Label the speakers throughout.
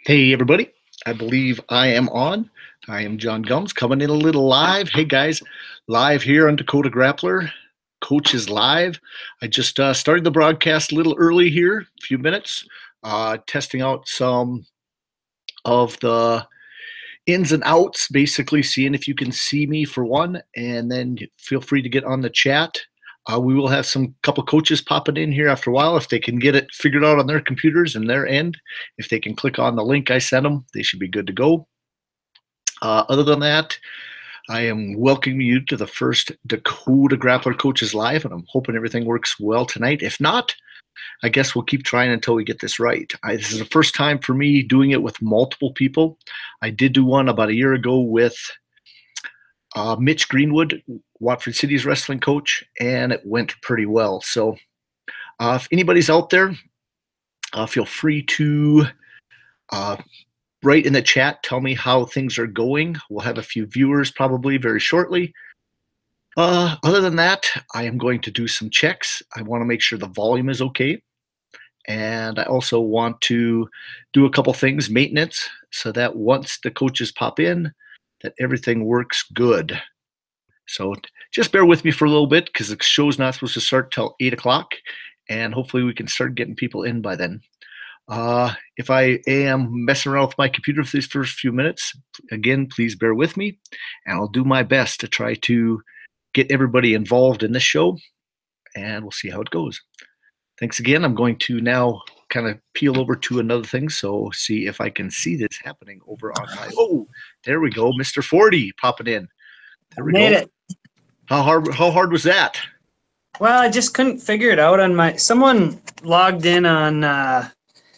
Speaker 1: Hey, everybody. I believe I am on. I am John Gums coming in a little live. Hey, guys, live here on Dakota Grappler. Coach is live. I just started the broadcast a little early here, a few minutes, testing out some of the ins and outs, basically seeing if you can see me for one, and then feel free to get on the chat. We will have some couple coaches popping in here after a while. If they can get it figured out on their computers and their end, if they can click on the link I sent them, they should be good to go. Other than that, I am welcoming you to the first Dakota Grappler Coaches Live, and I'm hoping everything works well tonight. If not, I guess we'll keep trying until we get this right. This is the first time for me doing it with multiple people. I did do one about a year ago with Mitch Greenwood, Watford City's wrestling coach, and it went pretty well. So if anybody's out there, feel free to write in the chat, tell me how things are going. We'll have a few viewers probably very shortly. Other than that, I am going to do some checks. I want to make sure the volume is okay. And I also want to do a couple things, maintenance, so that once the coaches pop in, that everything works good. So just bear with me for a little bit because the show's not supposed to start till 8 o'clock, and hopefully we can start getting people in by then. If I am messing around with my computer for these first few minutes, again, please bear with me, and I'll do my best to try to get everybody involved in this show, and we'll see how it goes. Thanks again. I'm going to now kind of peel over to another thing, so see if I can see this happening over on my. Oh, there we go, Mr. Forde popping in. There we
Speaker 2: Made
Speaker 1: go.
Speaker 2: it.
Speaker 1: How hard was that?
Speaker 2: Well, I just couldn't figure it out on my. Someone logged in on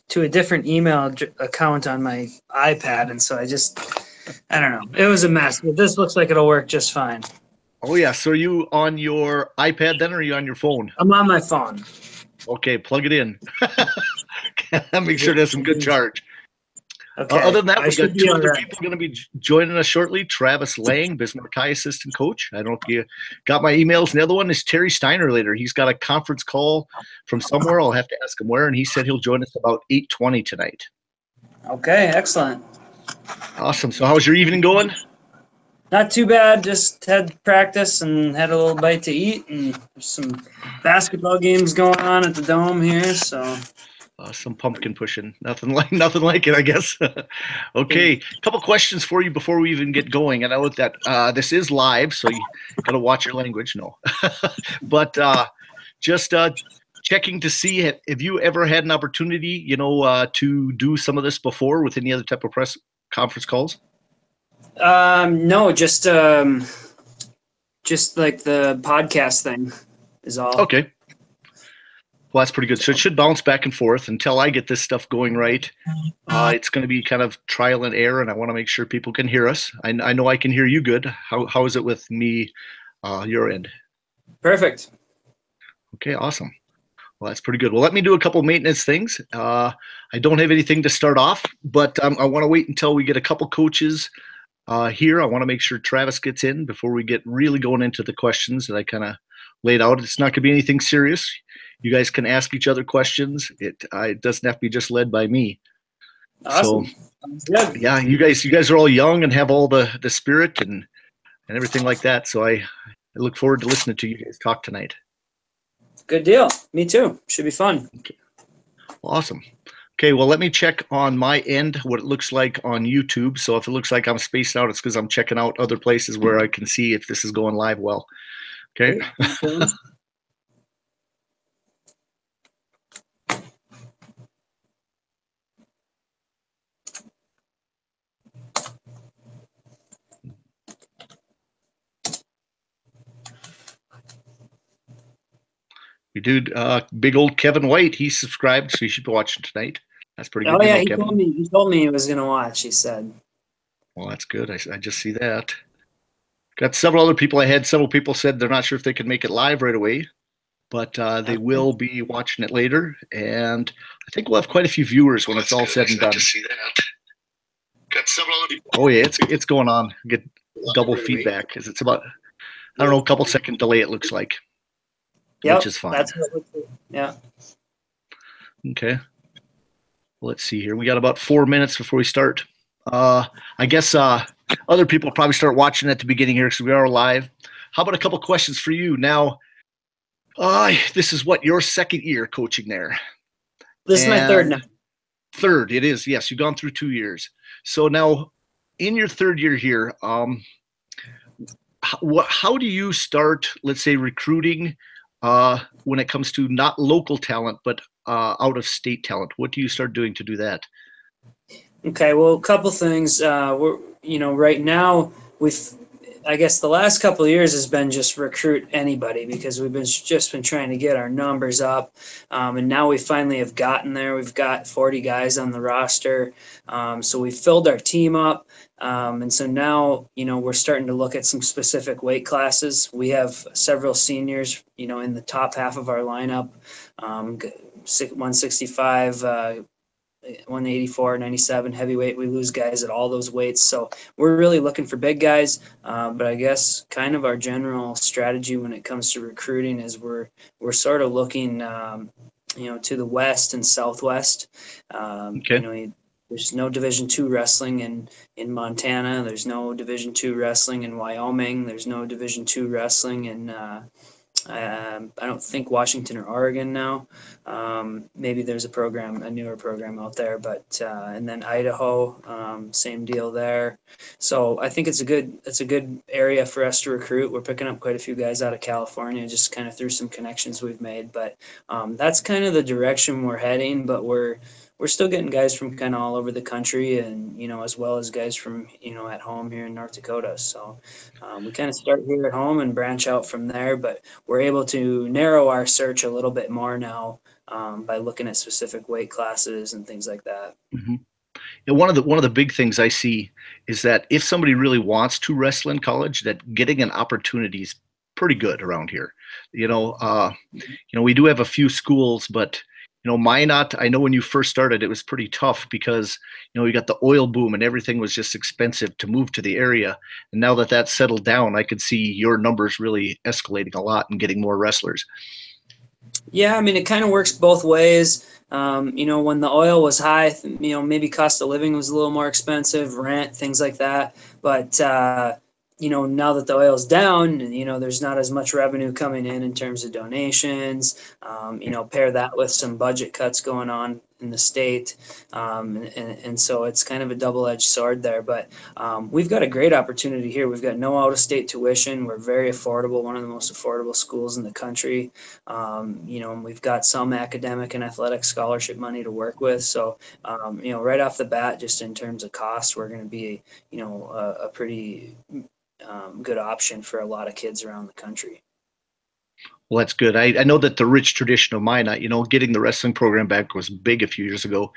Speaker 2: to a different email account on my iPad, and so I don't know. It was a mess, but this looks like it'll work just fine.
Speaker 1: Oh yeah. So are you on your iPad then, or are you on your phone?
Speaker 2: I'm on my phone.
Speaker 1: Okay, plug it in. Make sure it has some good charge.
Speaker 2: Okay.
Speaker 1: Other than that, we got two other
Speaker 2: right.
Speaker 1: people going to be joining us shortly. Travis Lange, Bismarck High assistant coach. I don't know if you got my emails. And the other one is Terry Steiner later. He's got a conference call from somewhere. I'll have to ask him where. And he said he'll join us about 8:20 tonight.
Speaker 2: Okay, excellent.
Speaker 1: Awesome. So how's your evening going?
Speaker 2: Not too bad. Just had practice and had a little bite to eat, and there's some basketball games going on at the Dome here. So
Speaker 1: some pumpkin pushing. Nothing like it, I guess. Okay, a couple questions for you before we even get going. And I know that this is live, so you got to watch your language. No, but just checking to see, have you ever had an opportunity, to do some of this before with any other type of press conference calls?
Speaker 2: No, just like the podcast thing is all.
Speaker 1: Okay. Well, that's pretty good. So it should bounce back and forth until I get this stuff going right. It's going to be kind of trial and error, and I want to make sure people can hear us. I know I can hear you good. How is it with me, your end?
Speaker 2: Perfect.
Speaker 1: Okay, awesome. Well, that's pretty good. Well, let me do a couple maintenance things. I don't have anything to start off, but I want to wait until we get a couple coaches here. I want to make sure Travis gets in before we get really going into the questions that I kind of laid out. It's not going to be anything serious. You guys can ask each other questions. It doesn't have to be just led by me.
Speaker 2: Awesome.
Speaker 1: So, yeah, you guys are all young and have all the spirit and everything like that. So I look forward to listening to you guys talk tonight.
Speaker 2: Good deal. Me too. Should be fun.
Speaker 1: Okay. Well, awesome. Okay, well, let me check on my end what it looks like on YouTube. So if it looks like I'm spaced out, it's because I'm checking out other places where I can see if this is going live well. Okay. We do big old Kevin White. He subscribed, so you should be watching tonight. That's pretty good.
Speaker 2: Oh yeah, he told me he was going to watch. He said.
Speaker 1: Well, that's good. I just see that. Got several other people. I had several people said they're not sure if they can make it live right away, but they will be watching it later. And I think we'll have quite a few viewers when it's all said and done.
Speaker 3: Just see that. Got several other people.
Speaker 1: Oh yeah, it's going on. Get double feedback because it's about a couple second delay. It looks like.
Speaker 2: Yep,
Speaker 1: which is fine.
Speaker 2: That's what yeah.
Speaker 1: Okay. Let's see here. We got about 4 minutes before we start. I guess other people probably start watching at the beginning here because we are live. How about a couple questions for you now? This is what, your second year coaching there?
Speaker 2: This is my third now.
Speaker 1: Third, it is. Yes, you've gone through 2 years. So now, in your third year here, how do you start, let's say, recruiting when it comes to not local talent, but out of state talent? What do you start doing to do that?
Speaker 2: Okay, well, a couple things. We're, right now I guess the last couple of years has been just recruit anybody because we've been trying to get our numbers up, and now we finally have gotten there. We've got 40 guys on the roster, so we've filled our team up, and so now we're starting to look at some specific weight classes. We have several seniors, in the top half of our lineup, 165. 184, 97 heavyweight. We lose guys at all those weights. So we're really looking for big guys. But I guess kind of our general strategy when it comes to recruiting is we're sort of looking, to the West and Southwest. Okay. There's no Division II wrestling in Montana. There's no Division II wrestling in Wyoming. There's no Division II wrestling in I don't think Washington or Oregon now. Maybe there's a newer program out there, but and then Idaho, same deal there. So I think it's a good area for us to recruit. We're picking up quite a few guys out of California, just kind of through some connections we've made. But that's kind of the direction we're heading. But we're still getting guys from kind of all over the country, and as well as guys from at home here in North Dakota. So we kind of start here at home and branch out from there, but we're able to narrow our search a little bit more now by looking at specific weight classes and things like that.
Speaker 1: Mm-hmm. Yeah, one of the big things I see is that if somebody really wants to wrestle in college, that getting an opportunity is pretty good around here. We do have a few schools, but Minot, I know when you first started, it was pretty tough because, you got the oil boom and everything was just expensive to move to the area. And now that that's settled down, I could see your numbers really escalating a lot and getting more wrestlers.
Speaker 2: Yeah, I mean, it kind of works both ways. When the oil was high, maybe cost of living was a little more expensive, rent, things like that. But, now that the oil's down, there's not as much revenue coming in terms of donations. Pair that with some budget cuts going on in the state. And so it's kind of a double-edged sword there. But we've got a great opportunity here. We've got no out-of-state tuition. We're very affordable, one of the most affordable schools in the country. And we've got some academic and athletic scholarship money to work with. So, right off the bat, just in terms of cost, we're going to be, a pretty good option for a lot of kids around the country.
Speaker 1: Well, that's good. I know that the rich tradition of mine, getting the wrestling program back was big a few years ago.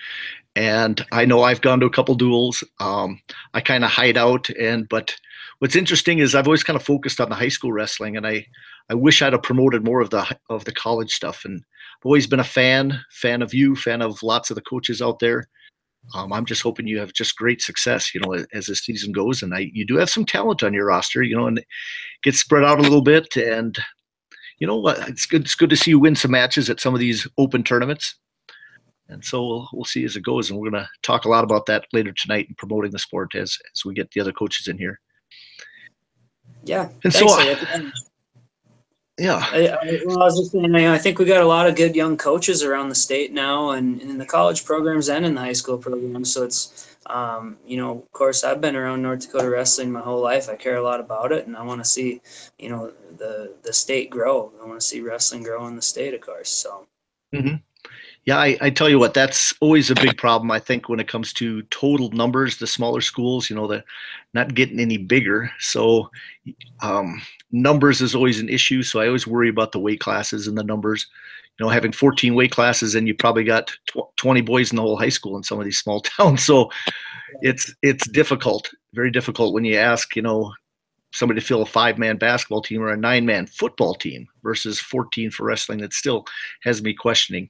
Speaker 1: And I know I've gone to a couple duels. I kind of hide out. But what's interesting is I've always kind of focused on the high school wrestling. And I wish I'd have promoted more of the college stuff. And I've always been a fan of you, fan of lots of the coaches out there. I'm just hoping you have just great success, as the season goes. And you do have some talent on your roster, and it gets spread out a little bit. And it's good. It's good to see you win some matches at some of these open tournaments. And so we'll see as it goes. And we're going to talk a lot about that later tonight and promoting the sport as we get the other coaches in here.
Speaker 2: Yeah.
Speaker 1: And
Speaker 2: thanks,
Speaker 1: so, yeah.
Speaker 2: I was just saying, I think we got a lot of good young coaches around the state now, and in the college programs and in the high school programs. So it's, of course, I've been around North Dakota wrestling my whole life. I care a lot about it, and I want to see, the state grow. I want to see wrestling grow in the state, of course. So.
Speaker 1: Mm-hmm. Yeah, I tell you what, that's always a big problem, I think, when it comes to total numbers. The smaller schools, they're not getting any bigger. So numbers is always an issue. So I always worry about the weight classes and the numbers. Having 14 weight classes and you probably got 20 boys in the whole high school in some of these small towns. So it's difficult, very difficult when you ask, somebody to fill a 5-man basketball team or a 9-man football team versus 14 for wrestling. That still has me questioning.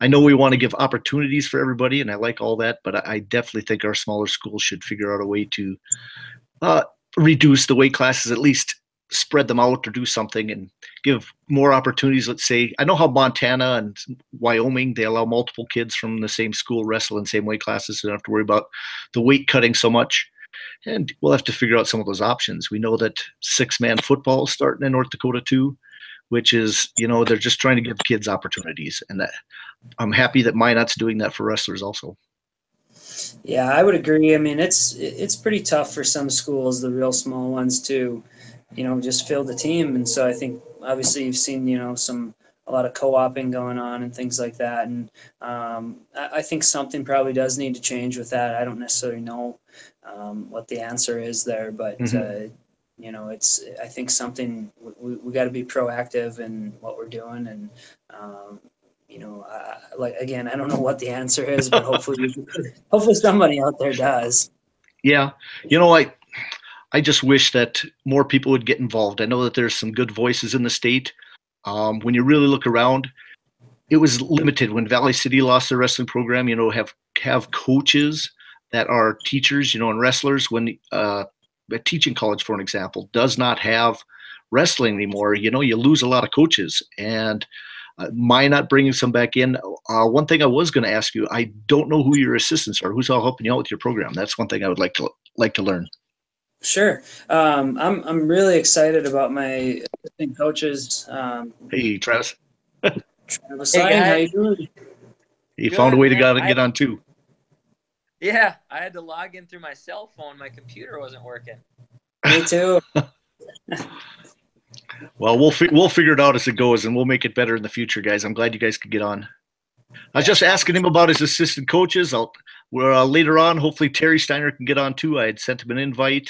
Speaker 1: I know we want to give opportunities for everybody, and I like all that, but I definitely think our smaller schools should figure out a way to reduce the weight classes, at least spread them out or do something and give more opportunities. Let's say, I know how Montana and Wyoming, they allow multiple kids from the same school wrestle in same weight classes, so they don't have to worry about the weight cutting so much. And we'll have to figure out some of those options. We know that 6-man football is starting in North Dakota too, which is, they're just trying to give kids opportunities. And that I'm happy that Minot's doing that for wrestlers also.
Speaker 2: Yeah, I would agree. I mean, it's pretty tough for some schools, the real small ones, to, just fill the team. And so I think obviously you've seen, a lot of co-oping going on and things like that. And I think something probably does need to change with that. I don't necessarily know what the answer is there, but I think something we got to be proactive in what we're doing. And again, I don't know what the answer is, but hopefully somebody out there does.
Speaker 1: Yeah, I just wish that more people would get involved. I know that there's some good voices in the state. When you really look around, it was limited when Valley City lost their wrestling program. Have coaches that are teachers, and wrestlers. When a teaching college, for an example, does not have wrestling anymore, you lose a lot of coaches. And Minot bringing some back in. One thing I was going to ask you, I don't know who your assistants are. Who's all helping you out with your program? That's one thing I would like to learn.
Speaker 2: Sure. I'm really excited about my assistant coaches.
Speaker 1: Hey, Travis.
Speaker 2: Travis, how you doing?
Speaker 1: You found a way to get on too.
Speaker 4: Yeah, I had to log in through my cell phone. My computer wasn't working.
Speaker 2: Me too.
Speaker 1: Well, we'll figure it out as it goes, and we'll make it better in the future, guys. I'm glad you guys could get on. I was just asking him about his assistant coaches. Later on, hopefully Terry Steiner can get on too. I had sent him an invite,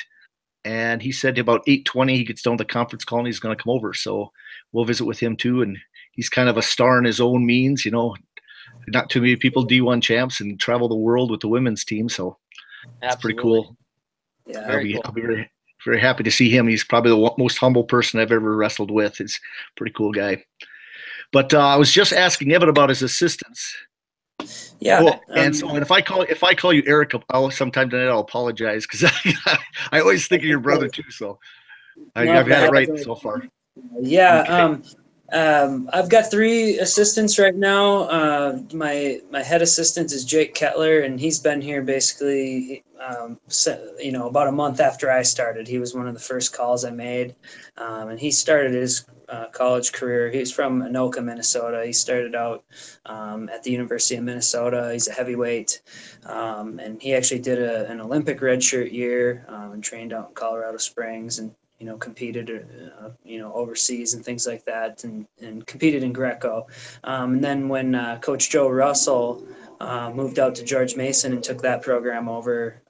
Speaker 1: and he said about 8:20 he gets done with the conference call and he's going to come over. So we'll visit with him too. And he's kind of a star in his own means. Not too many people D1 champs and travel the world with the women's team. So that's pretty cool.
Speaker 2: Yeah,
Speaker 1: I'll be very, very happy to see him. He's probably the most humble person I've ever wrestled with. He's a pretty cool guy. But I was just asking Evan about his assistants.
Speaker 2: Yeah.
Speaker 1: Cool. And so if I call you Eric, sometime tonight I'll apologize because I always think of your brother too. So I've had it right so far.
Speaker 2: Yeah. Okay. I've got 3 assistants right now. My head assistant is Jake Kettler, and he's been here basically, about a month after I started. He was one of the first calls I made, and he started his college career. He's from Anoka, Minnesota. He started out at the University of Minnesota. He's a heavyweight, and he actually did an Olympic redshirt year and trained out in Colorado Springs and competed, overseas and things like that, and competed in Greco. And then when Coach Joe Russell moved out to George Mason and took that program over,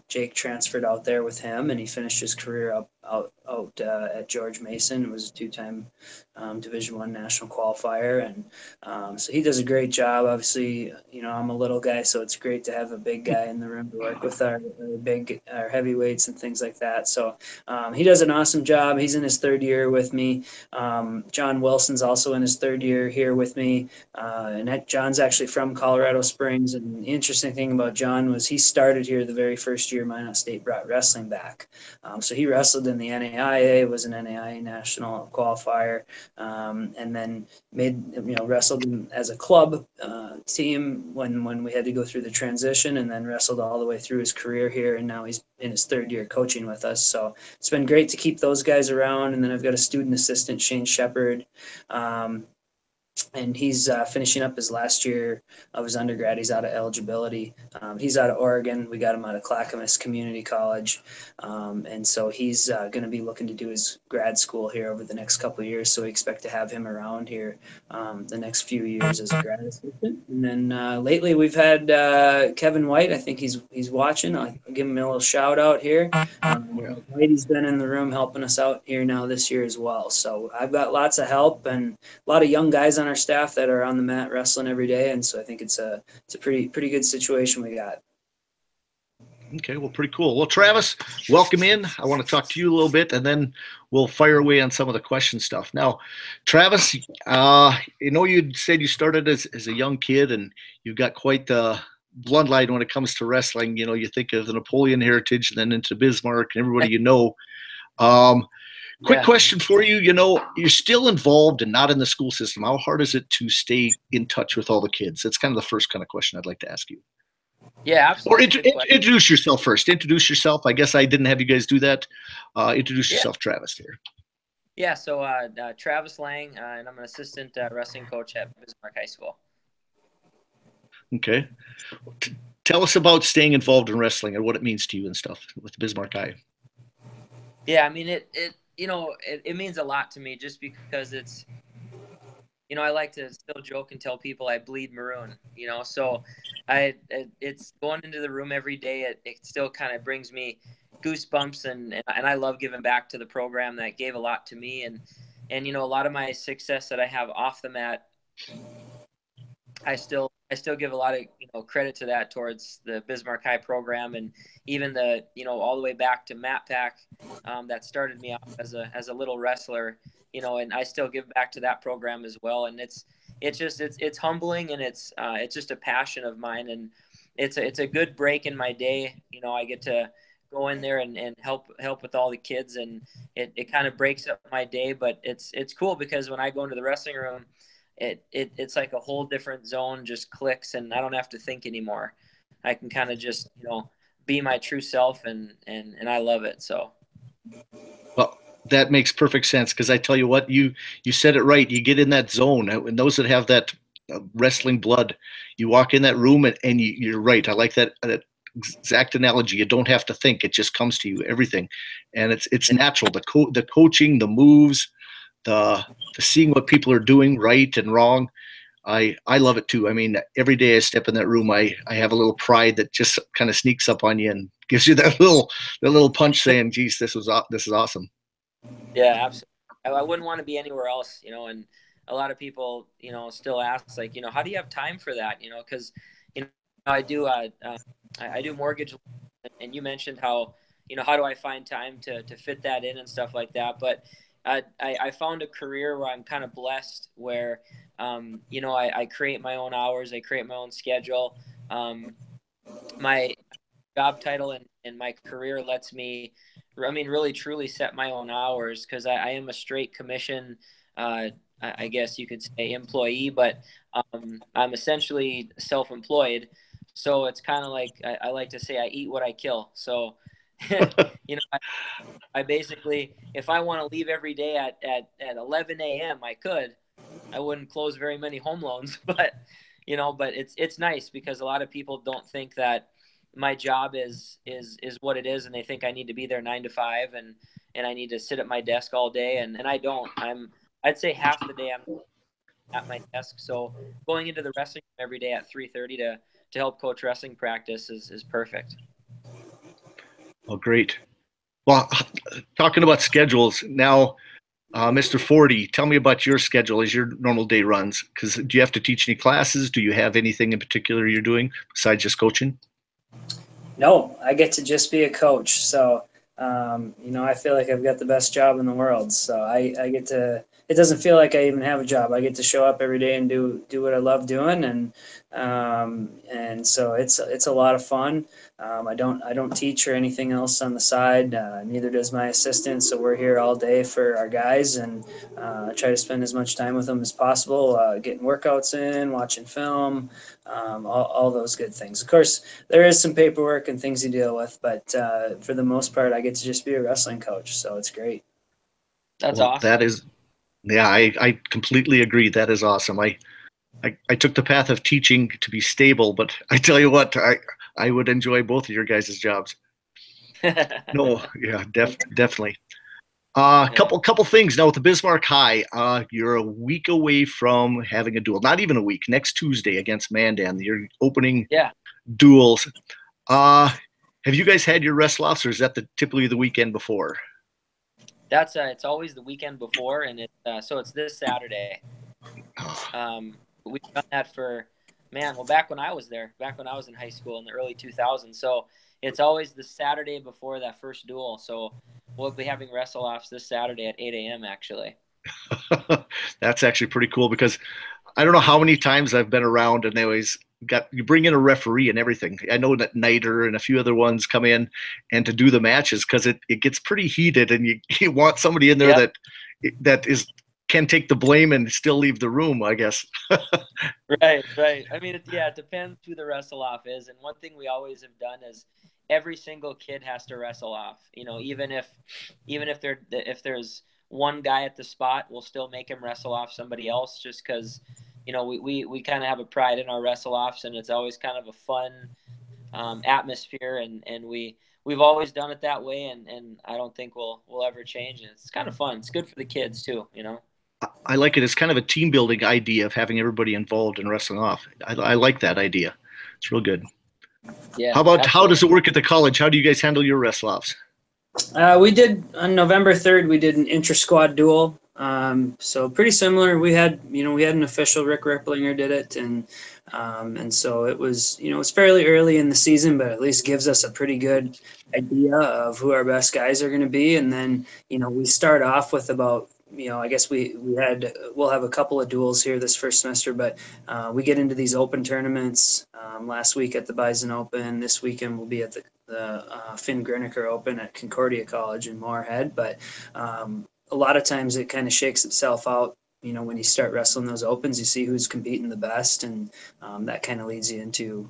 Speaker 2: Jake transferred out there with him, and he finished his career out at George Mason. It was a 2-time Division I national qualifier, and so he does a great job. Obviously, I'm a little guy, so it's great to have a big guy in the room to work with our heavyweights and things like that. So he does an awesome job. He's in his 3rd year with me. John Wilson's also in his 3rd year here with me, and John's actually from Colorado Springs. And the interesting thing about John was he started here the very first year Minot State brought wrestling back. So he wrestled in the NAIA, was an NAIA national qualifier, and then wrestled as a club team when we had to go through the transition, and then wrestled all the way through his career here, and now he's in his 3rd year coaching with us. So it's been great to keep those guys around. And then I've got a student assistant, Shane Shepard, and he's finishing up his last year of his undergrad. He's out of eligibility. He's out of Oregon. We got him out of Clackamas Community College. And so he's going to be looking to do his grad school here over the next couple of years. So we expect to have him around here the next few years as a grad assistant. And then lately we've had Kevin White. I think he's watching. I'll give him a little shout out here. Whitey's been in the room helping us out here now this year as well. So I've got lots of help and a lot of young guys on our staff that are on the mat wrestling every day, and so I think it's a pretty good situation we got.
Speaker 1: Okay, well, pretty cool. Well, Travis, welcome in. I want to talk to you a little bit, and then we'll fire away on some of the question stuff. Now, Travis, you said you started as a young kid, and you've got quite the bloodline when it comes to wrestling. You think of the Napoleon heritage, and then into Bismarck and everybody . Quick question for you. You know, you're still involved and not in the school system. How hard is it to stay in touch with all the kids? That's kind of the first kind of question I'd like to ask you.
Speaker 4: Yeah, absolutely.
Speaker 1: Or introduce yourself first. Introduce yourself. I guess I didn't have you guys do that. Introduce yourself, Travis, here.
Speaker 4: Yeah, so Travis Lange, and I'm an assistant wrestling coach at Bismarck High School.
Speaker 1: Okay. Tell us about staying involved in wrestling and what it means to you and stuff with Bismarck High.
Speaker 4: Yeah, I mean, it means a lot to me just because it's, I like to still joke and tell people I bleed maroon, so it's going into the room every day. It still kind of brings me goosebumps, and I love giving back to the program that gave a lot to me. And a lot of my success that I have off the mat, I still give a lot of credit to that towards the Bismarck High program, and even the all the way back to Matt Pack, that started me off as a little wrestler, and I still give back to that program as well. And it's humbling, and it's just a passion of mine, and it's a good break in my day. I get to go in there and help with all the kids, and it kind of breaks up my day, but it's cool because when I go into the wrestling room, it's like a whole different zone just clicks, and I don't have to think anymore. I can kind of just, be my true self, and I love it. So.
Speaker 1: Well, that makes perfect sense, because I tell you what, you said it right. You get in that zone, and those that have that wrestling blood, you walk in that room, and you're right. I like that exact analogy. You don't have to think; it just comes to you, everything, and it's natural. The coaching, the moves, the seeing what people are doing right and wrong. I love it too. I mean, every day I step in that room, I have a little pride that just kind of sneaks up on you and gives you that little punch, saying, "Geez, this is awesome."
Speaker 4: Yeah, absolutely. I wouldn't want to be anywhere else, and a lot of people, still ask, like, how do you have time for that? Because, I do mortgage, and you mentioned how, how do I find time to fit that in and stuff like that. But I found a career where I'm kind of blessed, where, I create my own hours, I create my own schedule. My job title and my career lets me, really truly set my own hours, because I am a straight commission, I guess you could say, employee, but I'm essentially self-employed. So it's kind of like, I like to say, I eat what I kill. So, I basically, if I want to leave every day at 11 a.m., I wouldn't close very many home loans, but it's nice, because a lot of people don't think that my job is what it is, and they think I need to be there 9 to 5, and I need to sit at my desk all day, and I don't. I'd say half the day I'm at my desk. So going into the wrestling room every day at 3:30 to help coach wrestling practice is perfect.
Speaker 1: Oh, great. Well, talking about schedules now, Mr. Forde, tell me about your schedule as your normal day runs. Because do you have to teach any classes? Do you have anything in particular you're doing besides just coaching?
Speaker 2: No, I get to just be a coach. So, I feel like I've got the best job in the world. So I get to, it doesn't feel like I even have a job. I get to show up every day and do what I love doing. And so it's a lot of fun. I don't teach or anything else on the side. Neither does my assistant. So we're here all day for our guys, and try to spend as much time with them as possible, getting workouts in, watching film, all those good things. Of course, there is some paperwork and things you deal with, but for the most part, I get to just be a wrestling coach. So it's great.
Speaker 4: That's awesome.
Speaker 1: That is, yeah, I completely agree. That is awesome. I took the path of teaching to be stable, but I tell you what, I would enjoy both of your guys' jobs. No, yeah, definitely. Couple things now with the Bismarck High. You're a week away from having a duel. Not even a week. Next Tuesday against Mandan, your opening duels. Have you guys had your wrestle-offs, or is that typically the weekend before?
Speaker 4: That's it's always the weekend before, and so it's this Saturday. We've done that for, back when I was there, back when I was in high school in the early 2000s. So it's always the Saturday before that first duel. So we'll be having wrestle-offs this Saturday at 8 a.m. actually.
Speaker 1: That's actually pretty cool, because I don't know how many times I've been around, and they always you bring in a referee and everything. I know that Niter and a few other ones come in and to do the matches because it gets pretty heated, and you want somebody in there that can take the blame and still leave the room, I guess.
Speaker 4: Right. I mean, it depends who the wrestle off is. And one thing we always have done is every single kid has to wrestle off. Even if there's one guy at the spot, we'll still make him wrestle off somebody else, just because we kind of have a pride in our wrestle offs, and it's always kind of a fun atmosphere, and we've always done it that way, and I don't think we'll ever change it. It's kind of fun. It's good for the kids too.
Speaker 1: I like it. It's kind of a team building idea of having everybody involved in wrestling off. I like that idea. It's real good.
Speaker 4: Yeah.
Speaker 1: How does it work at the college? How do you guys handle your wrestle offs?
Speaker 2: We did on November 3rd. We did an inter-squad duel. So pretty similar. We had an official. Rick Ripplinger did it, and so it was it's fairly early in the season, but at least gives us a pretty good idea of who our best guys are going to be. And then we start off with about I guess we'll have a couple of duels here this first semester, but we get into these open tournaments. Last week at the Bison Open, this weekend we'll be at the Finn Griniker Open at Concordia College in Moorhead. But a lot of times it kind of shakes itself out. When you start wrestling those opens, you see who's competing the best, and that kind of leads you into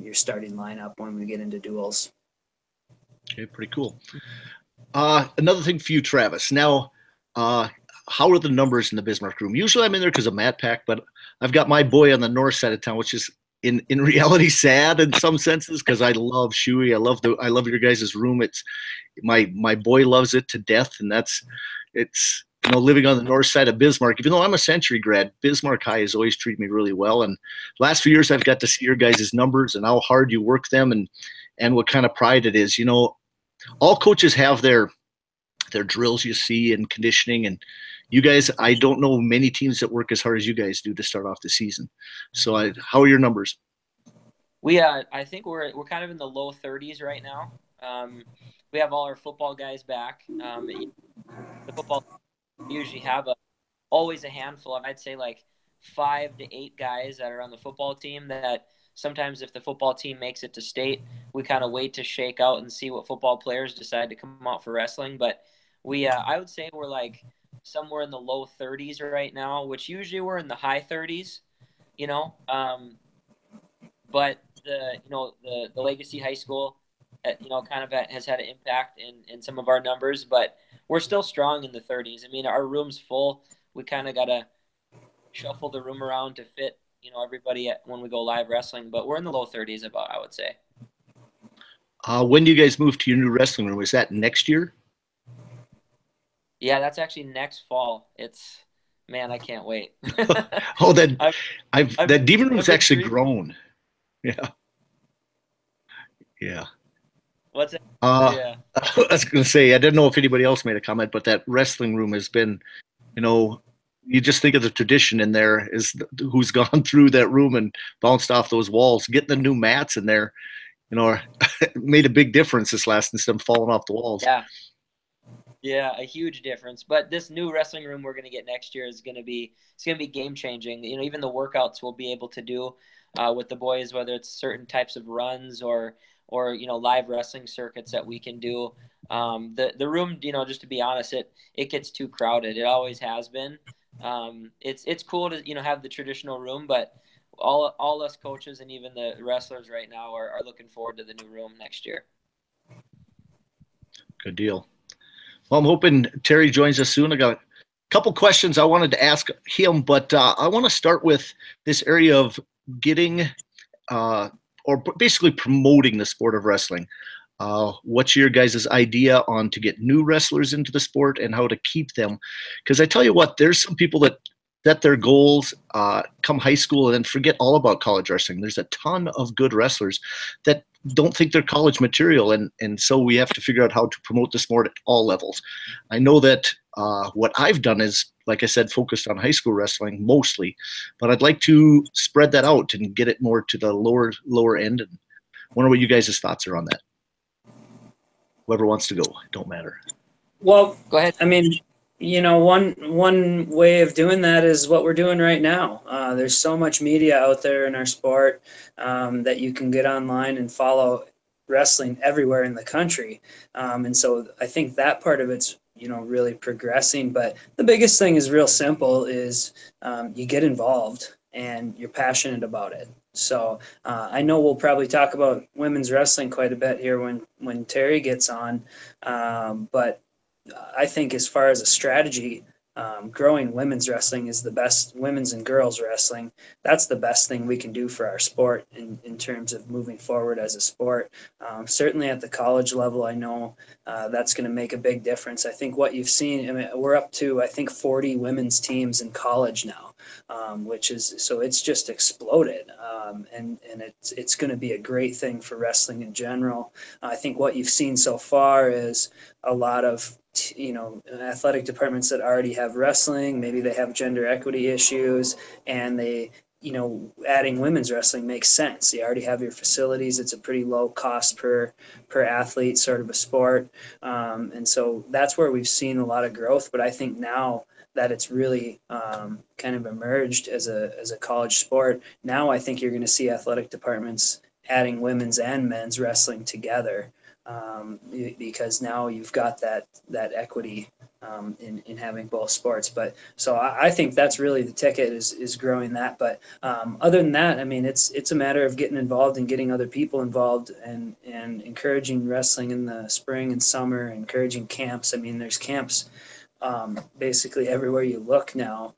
Speaker 2: your starting lineup when we get into duels.
Speaker 1: Okay, pretty cool. Another thing for you, Travis. Now, how are the numbers in the Bismarck room? Usually I'm in there because of Mat Pack, but I've got my boy on the north side of town, which is in reality sad in some senses, because I love Shuey. I love your guys' room. It's my boy loves it to death, and it's living on the north side of Bismarck. Even though I'm a Century grad, Bismarck High has always treated me really well. And last few years I've got to see your guys' numbers and how hard you work them, and what kind of pride it is. All coaches have their drills you see and conditioning, and you guys, I don't know many teams that work as hard as you guys do to start off the season. So how are your numbers?
Speaker 4: I think we're kind of in the low 30s right now. We have all our football guys back. The football usually have always a handful of, I'd say, like 5 to 8 guys that are on the football team that sometimes if the football team makes it to state, we kind of wait to shake out and see what football players decide to come out for wrestling. But I would say we're like somewhere in the low 30s right now, which usually we're in the high 30s, but the Legacy High School, kind of has had an impact in some of our numbers, but we're still strong in the 30s. I mean, our room's full. We kind of got to shuffle the room around to fit, everybody when we go live wrestling, but we're in the low 30s about, I would say.
Speaker 1: When do you guys move to your new wrestling room? Is that next year?
Speaker 4: Yeah, that's actually next fall. Man, I can't wait.
Speaker 1: Oh, that Demon Room's actually grown. Yeah. Yeah.
Speaker 4: What's it?
Speaker 1: Yeah. I was going to say, I didn't know if anybody else made a comment, but that wrestling room has been, you just think of the tradition in there is who's gone through that room and bounced off those walls. Getting the new mats in there, made a big difference this last instead of falling off the walls.
Speaker 4: Yeah, a huge difference. But this new wrestling room we're going to get next year is going to be game changing. Even the workouts we'll be able to do with the boys, whether it's certain types of runs or live wrestling circuits that we can do. The room, just to be honest, it gets too crowded. It always has been. It's cool to have the traditional room, but all us coaches and even the wrestlers right now are looking forward to the new room next year.
Speaker 1: Good deal. Well, I'm hoping Terry joins us soon. I got a couple questions I wanted to ask him, but I want to start with this area of getting or basically promoting the sport of wrestling. What's your guys' idea on to get new wrestlers into the sport and how to keep them? Because I tell you what, there's some people that set their goals come high school and then forget all about college wrestling. There's a ton of good wrestlers that don't think they're college material, and so we have to figure out how to promote the sport at all levels. I know that what I've done is, like I said, focused on high school wrestling mostly, but I'd like to spread that out and get it more to the lower end. And wonder what you guys' thoughts are on that. Whoever wants to go, don't matter.
Speaker 2: Well,
Speaker 4: go ahead.
Speaker 2: I mean, One way of doing that is what we're doing right now. There's so much media out there in our sport that you can get online and follow wrestling everywhere in the country. And so I think that part of it's really progressing. But the biggest thing is real simple: is you get involved and you're passionate about it. So I know we'll probably talk about women's wrestling quite a bit here when Terry gets on, but I think as far as a strategy, growing women's wrestling is the best. Women's and girls wrestling, that's the best thing we can do for our sport in terms of moving forward as a sport. Certainly at the college level, I know that's going to make a big difference. I think what you've seen, I mean, we're up to, I think, 40 women's teams in college now, which is, so it's just exploded. And it's going to be a great thing for wrestling in general. I think what you've seen so far is a lot of athletic departments that already have wrestling, maybe they have gender equity issues, and they adding women's wrestling makes sense. You already have your facilities. It's a pretty low cost per athlete sort of a sport. And so that's where we've seen a lot of growth. But I think now that it's really kind of emerged as a college sport, now I think you're going to see athletic departments adding women's and men's wrestling together, because now you've got that equity in having both sports. But so I think that's really the ticket is growing that. But other than that, I mean, it's a matter of getting involved and getting other people involved and encouraging wrestling in the spring and summer, encouraging camps. I mean, there's camps basically everywhere you look now,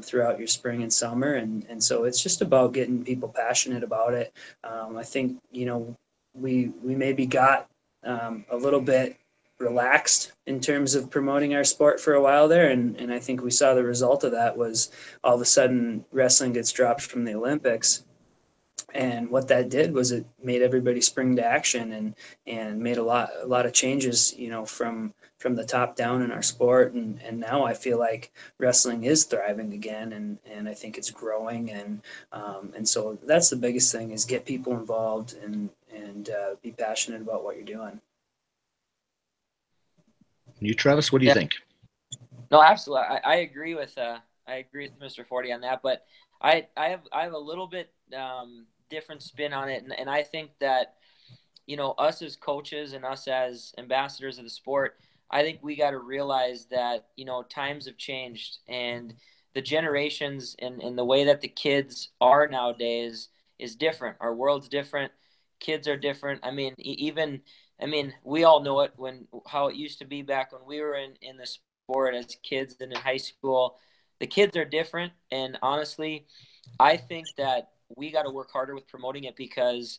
Speaker 2: throughout your spring and summer. And so it's just about getting people passionate about it. I think, we maybe got a little bit relaxed in terms of promoting our sport for a while there. And I think we saw the result of that was all of a sudden wrestling gets dropped from the Olympics. And what that did was it made everybody spring to action and made a lot of changes, from the top down in our sport. And now I feel like wrestling is thriving again, and I think it's growing. And so that's the biggest thing, is get people involved and be passionate about what you're doing.
Speaker 1: You, Travis, what do you think?
Speaker 4: No, absolutely. I agree with Mr. Forde on that, but I have a little bit different spin on it, and I think that us as coaches and us as ambassadors of the sport, I think we got to realize that times have changed, and the generations and the way that the kids are nowadays is different. Our world's different. Kids are different. I mean, we all know it, how it used to be back when we were in the sport as kids and in high school. The kids are different, and honestly, I think that we got to work harder with promoting it, because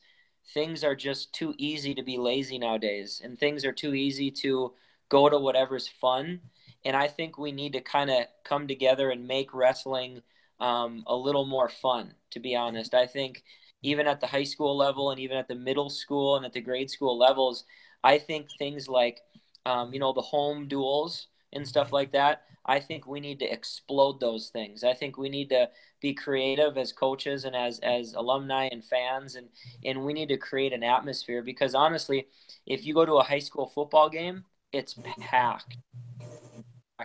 Speaker 4: things are just too easy to be lazy nowadays, and things are too easy to go to whatever's fun. And I think we need to kind of come together and make wrestling a little more fun, to be honest. I think even at the high school level and even at the middle school and at the grade school levels, I think things like, the home duels and stuff like that, I think we need to explode those things. I think we need to be creative as coaches and as alumni and fans, and we need to create an atmosphere, because honestly, if you go to a high school football game, it's packed.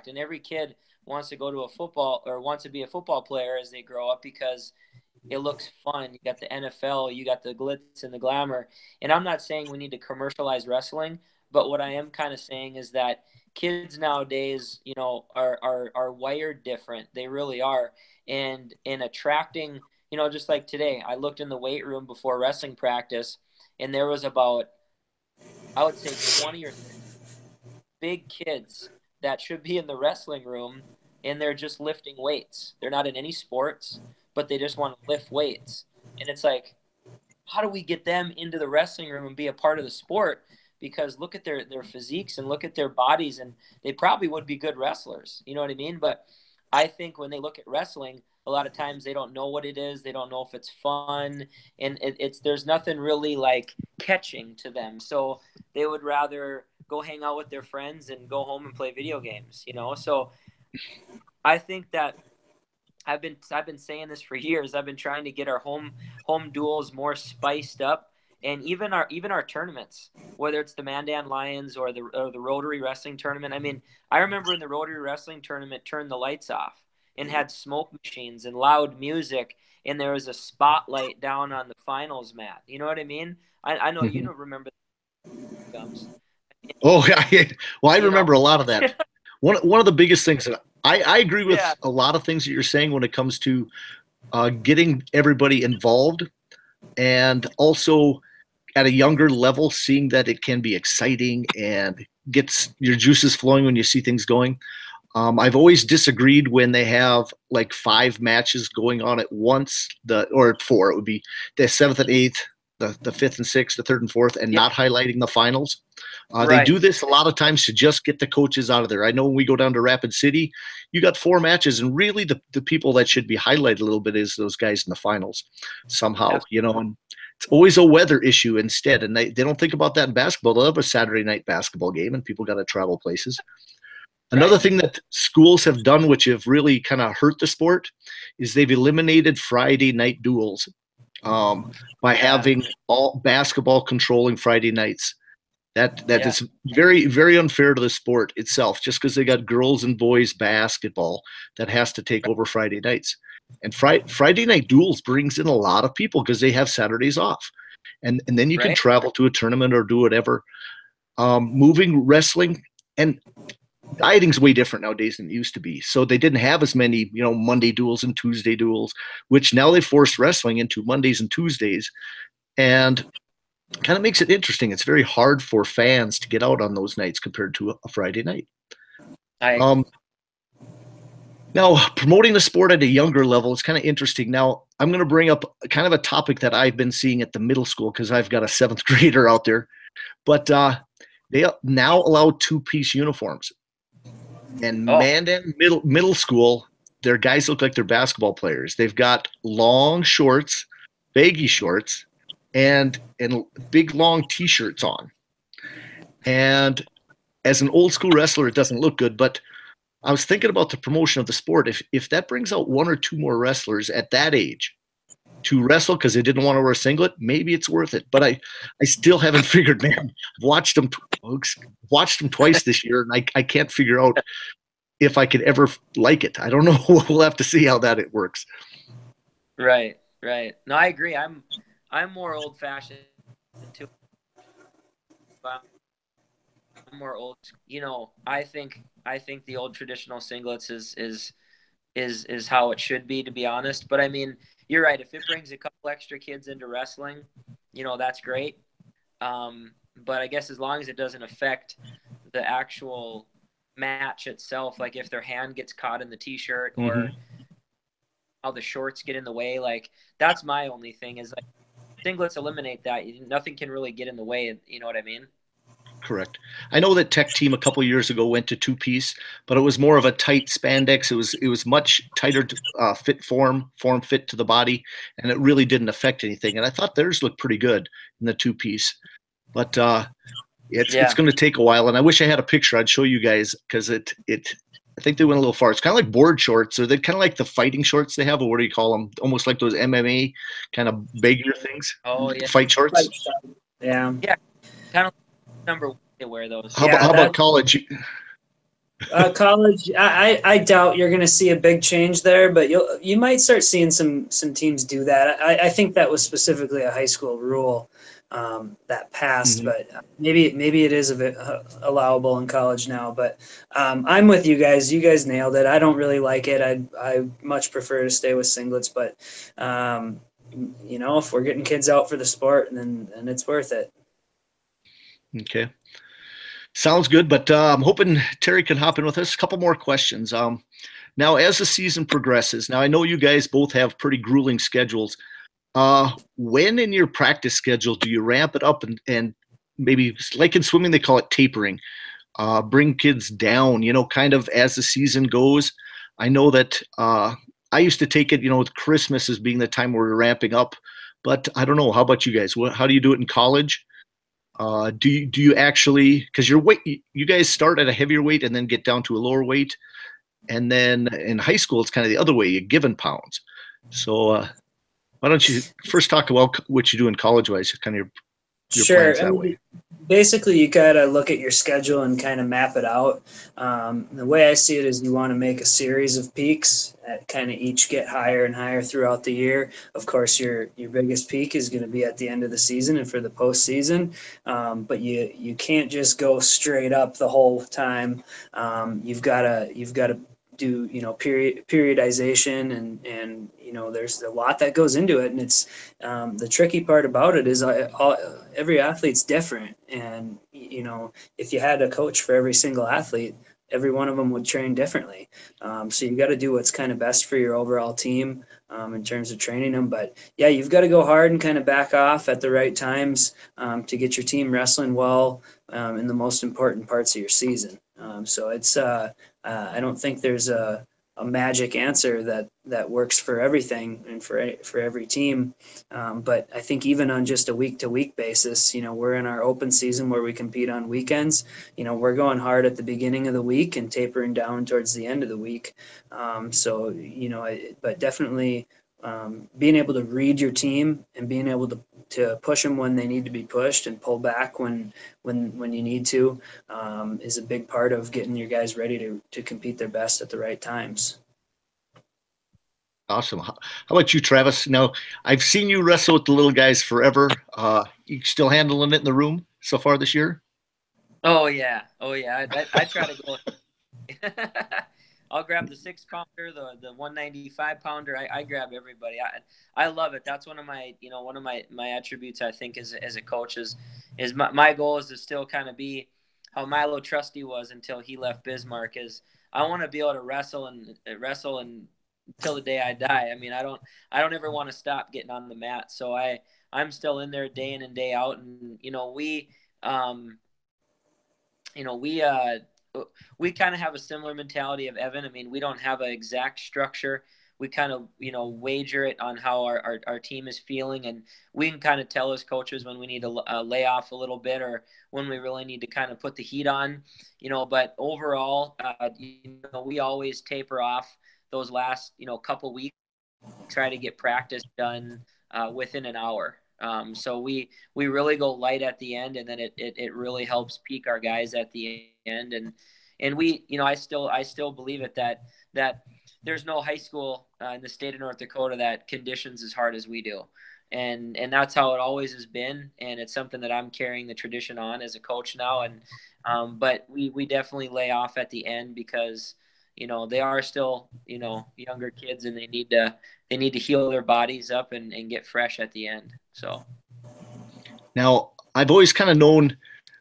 Speaker 4: And every kid wants to go to a football or wants to be a football player as they grow up, because it looks fun. You got the NFL, you got the glitz and the glamour. And I'm not saying we need to commercialize wrestling, but what I am kind of saying is that kids nowadays, are wired different. They really are. And in attracting, just like today, I looked in the weight room before wrestling practice, and there was about, I would say, 20 or 30 big kids that should be in the wrestling room, and they're just lifting weights. They're not in any sports, but they just want to lift weights. And it's like, how do we get them into the wrestling room and be a part of the sport? Because look at their physiques and look at their bodies, and they probably would be good wrestlers. You know what I mean? But I think when they look at wrestling, a lot of times they don't know what it is. They don't know if it's fun, and there's nothing really like catching to them. So they would rather go hang out with their friends and go home and play video games, So I think that I've been saying this for years. I've been trying to get our home duels more spiced up, and even our tournaments, whether it's the Mandan Lions or the Rotary Wrestling tournament. I mean, I remember in the Rotary Wrestling tournament, turned the lights off and had smoke machines and loud music, and there was a spotlight down on the finals mat. You know what I mean? I know you don't remember the Gums.
Speaker 1: Oh, yeah. Well, I
Speaker 4: You
Speaker 1: remember
Speaker 4: know?
Speaker 1: a lot of that. One of the biggest things that I agree with
Speaker 4: Yeah.
Speaker 1: a lot of things that you're saying when it comes to getting everybody involved, and also at a younger level, seeing that it can be exciting and gets your juices flowing when you see things going. I've always disagreed when they have like 5 matches going on at once, or 4. It would be the 7th and 8th, the 5th and 6th, the 3rd and 4th, and not highlighting the finals. They
Speaker 4: Right.
Speaker 1: do this a lot of times to just get the coaches out of there. I know when we go down to Rapid City, you got 4 matches, and really the people that should be highlighted a little bit is those guys in the finals somehow, and it's always a weather issue instead. And they don't think about that in basketball. They'll have a Saturday night basketball game, and people got to travel places. Another thing that schools have done, which have really kind of hurt the sport, is they've eliminated Friday night duels by having all basketball controlling Friday nights. That is very, very unfair to the sport itself, just because they got girls and boys basketball that has to take over Friday nights. And Friday night duels brings in a lot of people because they have Saturdays off. And then you can travel to a tournament or do whatever. Moving wrestling, and dieting's way different nowadays than it used to be. So they didn't have as many, Monday duels and Tuesday duels, which now they forced wrestling into Mondays and Tuesdays, and kind of makes it interesting. It's very hard for fans to get out on those nights compared to a Friday night. Now, promoting the sport at a younger level is kind of interesting. Now, I'm going to bring up kind of a topic that I've been seeing at the middle school because I've got a 7th grader out there. But they now allow 2-piece uniforms. And Mandan middle school, their guys look like they're basketball players. They've got long shorts, baggy shorts, and big long T-shirts on. And as an old school wrestler, it doesn't look good, but I was thinking about the promotion of the sport. If that brings out 1 or 2 more wrestlers at that age to wrestle because they didn't want to wear a singlet, maybe it's worth it. But I still haven't figured, man. I've watched them twice this year, and I can't figure out if I could ever like it. I don't know. We'll have to see how that it works.
Speaker 4: Right. No, I agree. I'm more old fashioned too. I'm more old. I think the old traditional singlets is how it should be, to be honest. But I mean, you're right. If it brings a couple extra kids into wrestling, that's great. But I guess as long as it doesn't affect the actual match itself, like if their hand gets caught in the T-shirt or how the shorts get in the way, like that's my only thing is like singlets eliminate that. Nothing can really get in the way. You know what I mean?
Speaker 1: Correct. I know that Tech Team a couple of years ago went to 2-piece, but it was more of a tight spandex. It was much tighter fit form fit to the body, and it really didn't affect anything. And I thought theirs looked pretty good in the 2-piece, but it's going to take a while. And I wish I had a picture I'd show you guys because I think they went a little far. It's kind of like board shorts, or they're kind of like the fighting shorts they have, or what do you call them? Almost like those MMA kind of baggier things.
Speaker 4: Oh yeah,
Speaker 1: fight shorts.
Speaker 2: Yeah.
Speaker 4: Kind of number 1 they wear those.
Speaker 1: How about college?
Speaker 2: College, I doubt you're going to see a big change there, but you might start seeing some teams do that. I think that was specifically a high school rule that passed, but maybe it is a bit allowable in college now. But I'm with you guys. You guys nailed it. I don't really like it. I much prefer to stay with singlets, but if we're getting kids out for the sport, then it's worth it.
Speaker 1: Okay. Sounds good, but I'm hoping Terry can hop in with us. A couple more questions. Now, as the season progresses, now I know you guys both have pretty grueling schedules. When in your practice schedule do you ramp it up and maybe, like in swimming, they call it tapering, bring kids down, kind of as the season goes? I know that I used to take it, with Christmas as being the time where we're ramping up, but I don't know. How about you guys? How do you do it in college? Do you actually, because you guys start at a heavier weight and then get down to a lower weight, and then in high school it's kind of the other way, you give in pounds. So why don't you first talk about what you do in college-wise, kind of your your
Speaker 2: Sure.
Speaker 1: plans
Speaker 2: I
Speaker 1: that
Speaker 2: mean,
Speaker 1: way?
Speaker 2: basically, you got to look at your schedule and kind of map it out. The way I see it is you want to make a series of peaks that kind of each get higher and higher throughout the year. Of course, your biggest peak is going to be at the end of the season and for the postseason. But you can't just go straight up the whole time. You've got to do periodization and there's a lot that goes into it, and it's the tricky part about it is every athlete's different, and if you had a coach for every single athlete, every one of them would train differently. So you got to do what's kind of best for your overall team in terms of training them. But yeah, you've got to go hard and kind of back off at the right times to get your team wrestling well in the most important parts of your season. So it's I don't think there's a magic answer that works for everything and for every team. But I think even on just a week to week basis, we're in our open season where we compete on weekends. We're going hard at the beginning of the week and tapering down towards the end of the week. But definitely being able to read your team and being able to push them when they need to be pushed and pull back when you need to is a big part of getting your guys ready to compete their best at the right times.
Speaker 1: Awesome. How about you, Travis? Now, I've seen you wrestle with the little guys forever. You still handling it in the room so far this year?
Speaker 4: Oh yeah. I try to go. I'll grab the 6-pounder, the 195-pounder. I grab everybody. I love it. That's one of my attributes. I think as a coach is my goal is to still kind of be how Milo Trusty was until he left Bismarck. Is I want to be able to wrestle and until the day I die. I mean, I don't ever want to stop getting on the mat. So I'm still in there day in and day out. And we kind of have a similar mentality of Evan. I mean, we don't have an exact structure. We kind of, wager it on how our team is feeling. And we can kind of tell as coaches when we need to lay off a little bit or when we really need to kind of put the heat on, but overall, we always taper off those last, couple weeks, try to get practice done within an hour. So we really go light at the end, and then it really helps peak our guys at the end. And we, I still believe it that there's no high school in the state of North Dakota that conditions as hard as we do. And that's how it always has been. And it's something that I'm carrying the tradition on as a coach now. And, but we definitely lay off at the end because, they are still, younger kids, and they need to heal their bodies up and get fresh at the end. So
Speaker 1: now I've always kind of known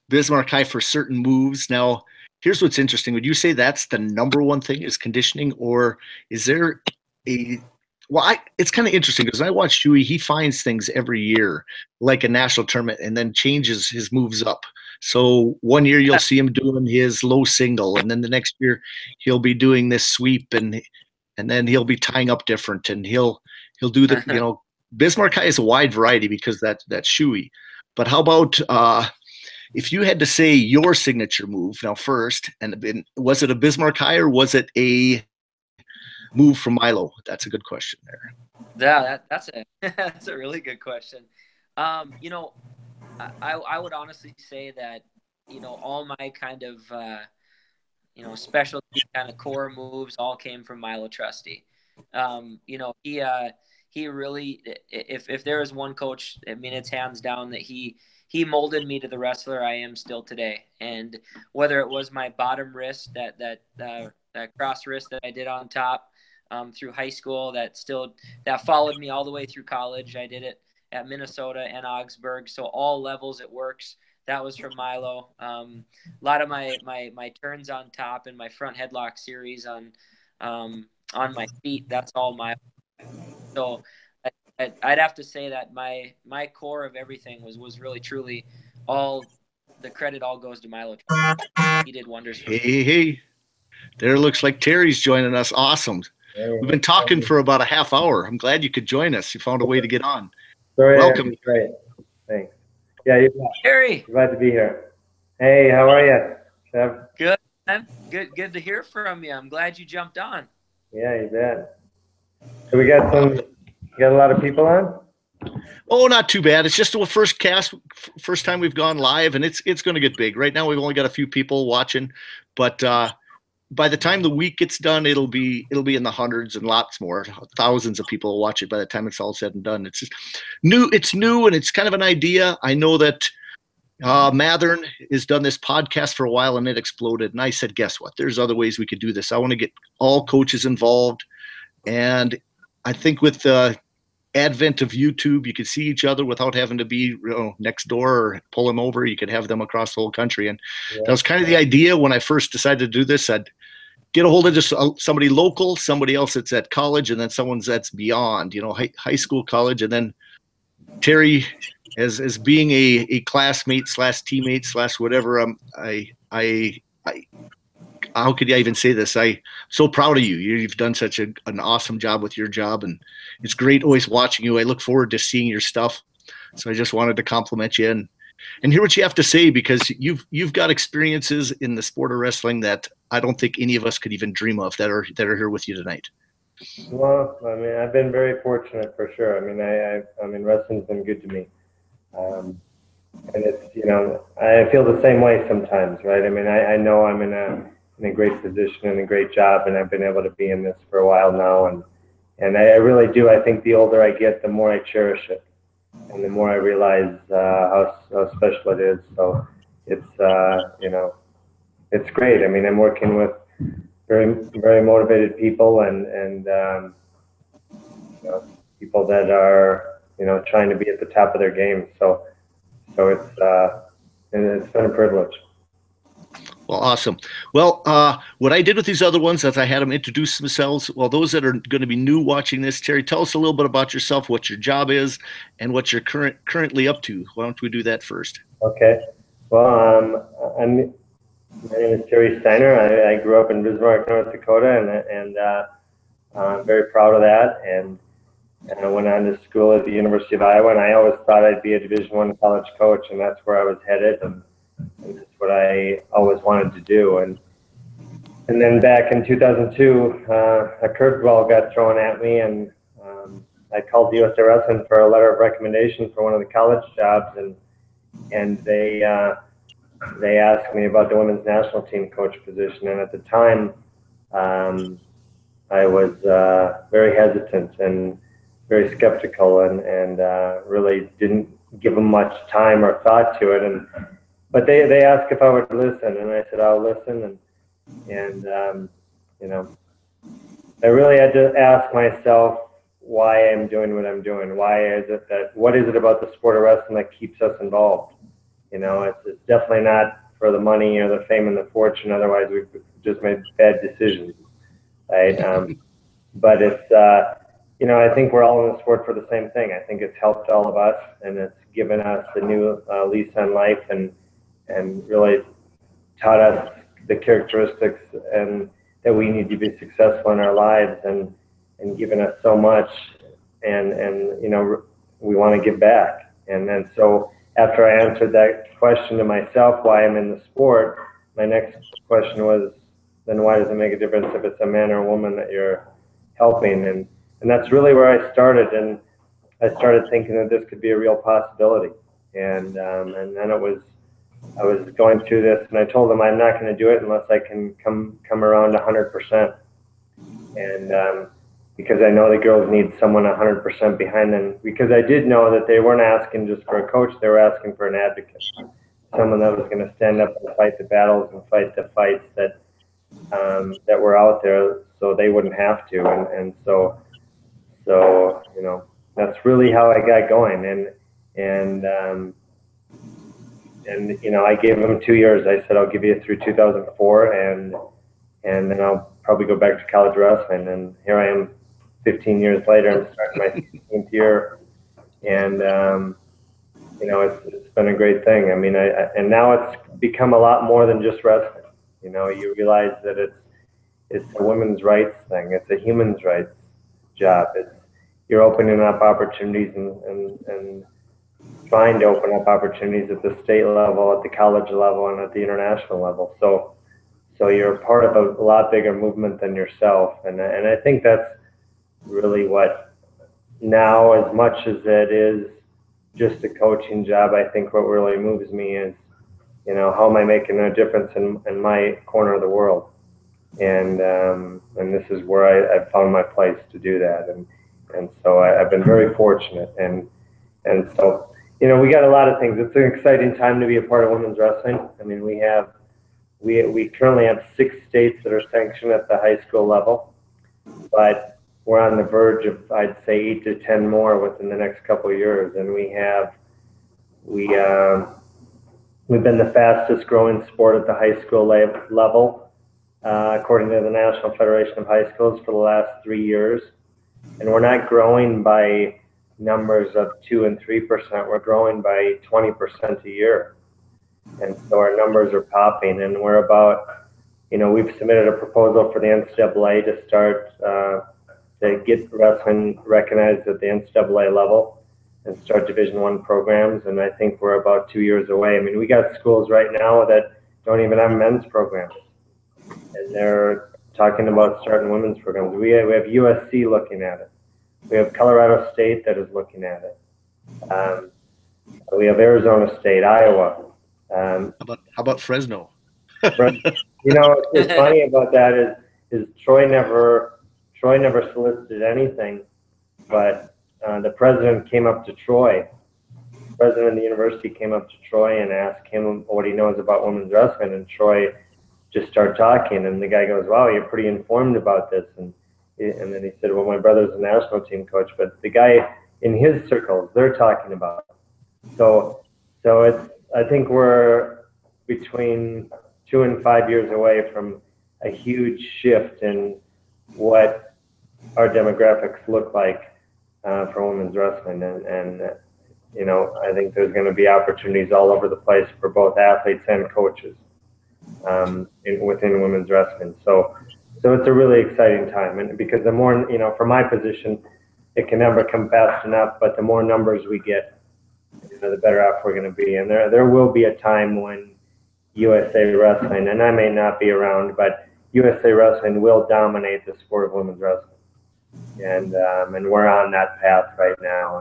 Speaker 1: Bismarck High for certain moves. Now, here's what's interesting. Would you say that's the number one thing is conditioning, or is there it's kind of interesting because I watch Huey, he finds things every year, like a national tournament, and then changes his moves up. So one year you'll see him doing his low single, and then the next year he'll be doing this sweep, and then he'll be tying up different, and he'll do the Bismarck High is a wide variety because that's Huey. But how about if you had to say your signature move now first, and was it a Bismarck High or was it a move from Milo? That's a good question there.
Speaker 4: Yeah, that's a really good question. I would honestly say that, all my kind of, specialty kind of core moves all came from Milo Trusty. He really, if there is one coach, I mean, it's hands down that he molded me to the wrestler I am still today. And whether it was my bottom wrist, that cross wrist that I did on top through high school, that followed me all the way through college. I did it at Minnesota and Augsburg. So all levels it works. That was from Milo. A lot of my turns on top and my front headlock series on my feet, that's all Milo. So I'd have to say that my core of everything was really truly all the credit all goes to Milo. He did wonders for me.
Speaker 1: Hey, there looks like Terry's joining us. Awesome. We've been talking for about a half hour. I'm glad you could join us. You found a way to get on.
Speaker 5: Sorry,
Speaker 1: welcome.
Speaker 5: Great. Thanks. Yeah,
Speaker 4: Terry.
Speaker 5: Glad to be here. Hey, how are you, Trev?
Speaker 4: Good, man. Good to hear from you. I'm glad you jumped on.
Speaker 5: Yeah, you bet. So we got a lot of people on?
Speaker 1: Oh, not too bad. It's just the first time we've gone live, and it's going to get big. Right now, we've only got a few people watching, but by the time the week gets done, it'll be in the hundreds and lots more, thousands of people will watch it by the time it's all said and done. It's just new. It's new, and it's kind of an idea. I know that Mathern has done this podcast for a while, and it exploded. And I said, guess what? There's other ways we could do this. I want to get all coaches involved, and I think with the advent of YouTube, you could see each other without having to be next door or pull them over. You could have them across the whole country. And that was kind of the idea when I first decided to do this. I'd get a hold of just somebody local, somebody else that's at college, and then someone that's beyond, high school, college. And then Terry, as being a classmate / teammate / whatever, how could I even say this? I'm so proud of you. You've done such an awesome job with your job, and it's great always watching you. I look forward to seeing your stuff. So I just wanted to compliment you and hear what you have to say, because you've got experiences in the sport of wrestling that I don't think any of us could even dream of that are here with you tonight.
Speaker 5: Well, I mean, I've been very fortunate for sure. I mean, wrestling's been good to me. And it's, I feel the same way sometimes, right? I mean, I know I'm in a great position and a great job, and I've been able to be in this for a while now, and I really do. I think the older I get, the more I cherish it, and the more I realize how special it is. So it's it's great. I mean, I'm working with very, very motivated people, and people that are trying to be at the top of their game. So it's been a privilege.
Speaker 1: Well, awesome. Well, what I did with these other ones is I had them introduce themselves. Well, those that are going to be new watching this, Terry, tell us a little bit about yourself, what your job is, and what you're currently up to. Why don't we do that first?
Speaker 5: Okay. Well, my name is Terry Steiner. I grew up in Bismarck, North Dakota, and I'm very proud of that. And I went on to school at the University of Iowa, and I always thought I'd be a Division I college coach, and that's where I was headed. And that's what I always wanted to do. And then back in 2002, a curveball got thrown at me, and I called USA Wrestling for a letter of recommendation for one of the college jobs, and they asked me about the women's national team coach position. And at the time, I was very hesitant and very skeptical, and really didn't give them much time or thought to it. But they asked if I would listen, and I said I'll listen. And I really had to ask myself why I'm doing what I'm doing. What is it about the sport of wrestling that keeps us involved? It's definitely not for the money or the fame and the fortune. Otherwise, we've just made bad decisions, right? But it's I think we're all in the sport for the same thing. I think it's helped all of us, and it's given us a new lease on life, and really taught us the characteristics and that we need to be successful in our lives, and given us so much, and we want to give back. And then so after I answered that question to myself, why I'm in the sport, my next question was, then why does it make a difference if it's a man or a woman that you're helping? And that's really where I started, and I started thinking that this could be a real possibility. And then I was going through this, and I told them I'm not going to do it unless I can come around 100%. And because I know the girls need someone 100% behind them, because I did know that they weren't asking just for a coach, they were asking for an advocate, someone that was going to stand up and fight the battles and fight the fights that were out there, so they wouldn't have to. And so that's really how I got going. And I gave them 2 years. I said, I'll give you through 2004, and then I'll probably go back to college wrestling. And here I am 15 years later. I'm starting my 16th year. And, it's been a great thing. I mean, and now it's become a lot more than just wrestling. You realize that it's a women's rights thing. It's a human's rights job. You're opening up opportunities and trying to open up opportunities at the state level, at the college level, and at the international level. So you're part of a lot bigger movement than yourself, and I think that's really what now, as much as it is just a coaching job, I think what really moves me is, how am I making a difference in my corner of the world? And this is where I found my place to do that. And so I've been very fortunate. And so, we got a lot of things. It's an exciting time to be a part of women's wrestling. I mean, we currently have 6 states that are sanctioned at the high school level, but we're on the verge of, I'd say, 8 to 10 more within the next couple of years. And we've been the fastest growing sport at the high school level, according to the National Federation of High Schools, for the last 3 years. And we're not growing by numbers of 2 and 3%. We're growing by 20% a year. And so our numbers are popping, and we're about, we've submitted a proposal for the NCAA to start to get wrestling recognized at the NCAA level and start Division I programs. And I think we're about 2 years away. I mean, we got schools right now that don't even have men's programs, and they're talking about starting women's programs. We have USC looking at it. We have Colorado State that is looking at it. We have Arizona State, Iowa.
Speaker 1: How about Fresno?
Speaker 5: What's funny about that is Troy never solicited anything, but the president came up to Troy. The president of the university came up to Troy and asked him what he knows about women's wrestling, and Troy just started talking, and the guy goes, "Wow, you're pretty informed about this." And then he said, "Well, my brother's a national team coach," but the guy in his circles, they're talking about it. So I think we're between 2 and 5 years away from a huge shift in what our demographics look like for women's wrestling, and I think there's going to be opportunities all over the place for both athletes and coaches within women's wrestling. So it's a really exciting time, and because the more, for my position, it can never come fast enough, but the more numbers we get, the better off we're going to be. And there will be a time when USA Wrestling, and I may not be around, but USA Wrestling will dominate the sport of women's wrestling. And we're on that path right now.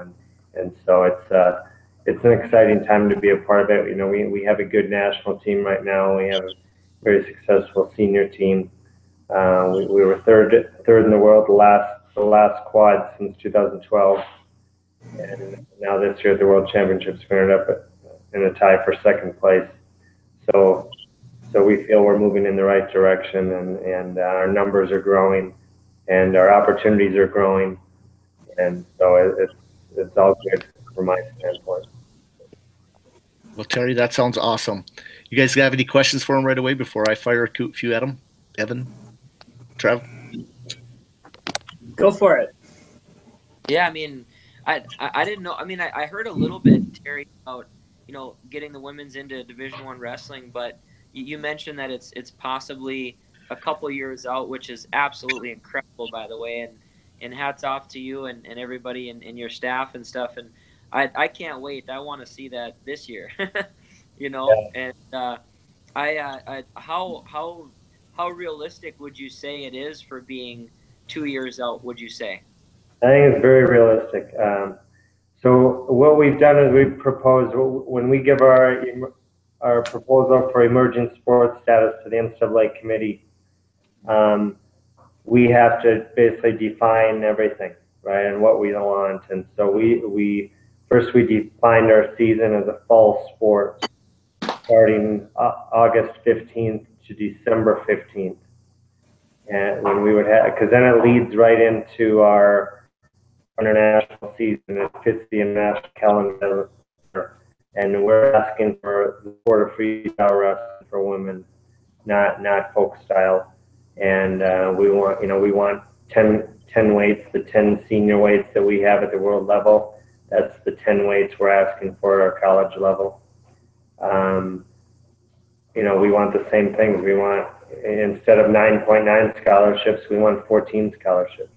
Speaker 5: And so it's an exciting time to be a part of it. We have a good national team right now. We have a very successful senior team. We were third in the world the last quad since 2012. And now this year at the World Championships, we ended up in a tie for second place. So we feel we're moving in the right direction, and our numbers are growing, and our opportunities are growing, and so it's all good from my standpoint.
Speaker 1: Well, Terry, that sounds awesome. You guys have any questions for him right away before I fire a few at him? Evan, Trev?
Speaker 2: Go for it.
Speaker 4: Yeah, I mean, I didn't know. I mean, I heard a little bit, Terry, about getting the women's into Division I wrestling, but you mentioned that it's possibly a couple years out, which is absolutely incredible, by the way, and hats off to you and everybody and your staff and stuff. And I can't wait. I want to see that this year, And how realistic would you say it is for being 2 years out? Would you say?
Speaker 5: I think it's very realistic. So what we've done is we've proposed, when we give our proposal for emerging sports status to the NCAA committee, we have to basically define everything, right, and what we want. And so we defined our season as a fall sport, starting August 15th to December 15th. And when we would have, because then it leads right into our international season. It fits the international calendar, and we're asking for the sport of freestyle wrestling for women, not folk style. And we want 10 weights, the 10 senior weights that we have at the world level. That's the 10 weights we're asking for at our college level. We want the same things. We want, instead of 9.9 scholarships, we want 14 scholarships,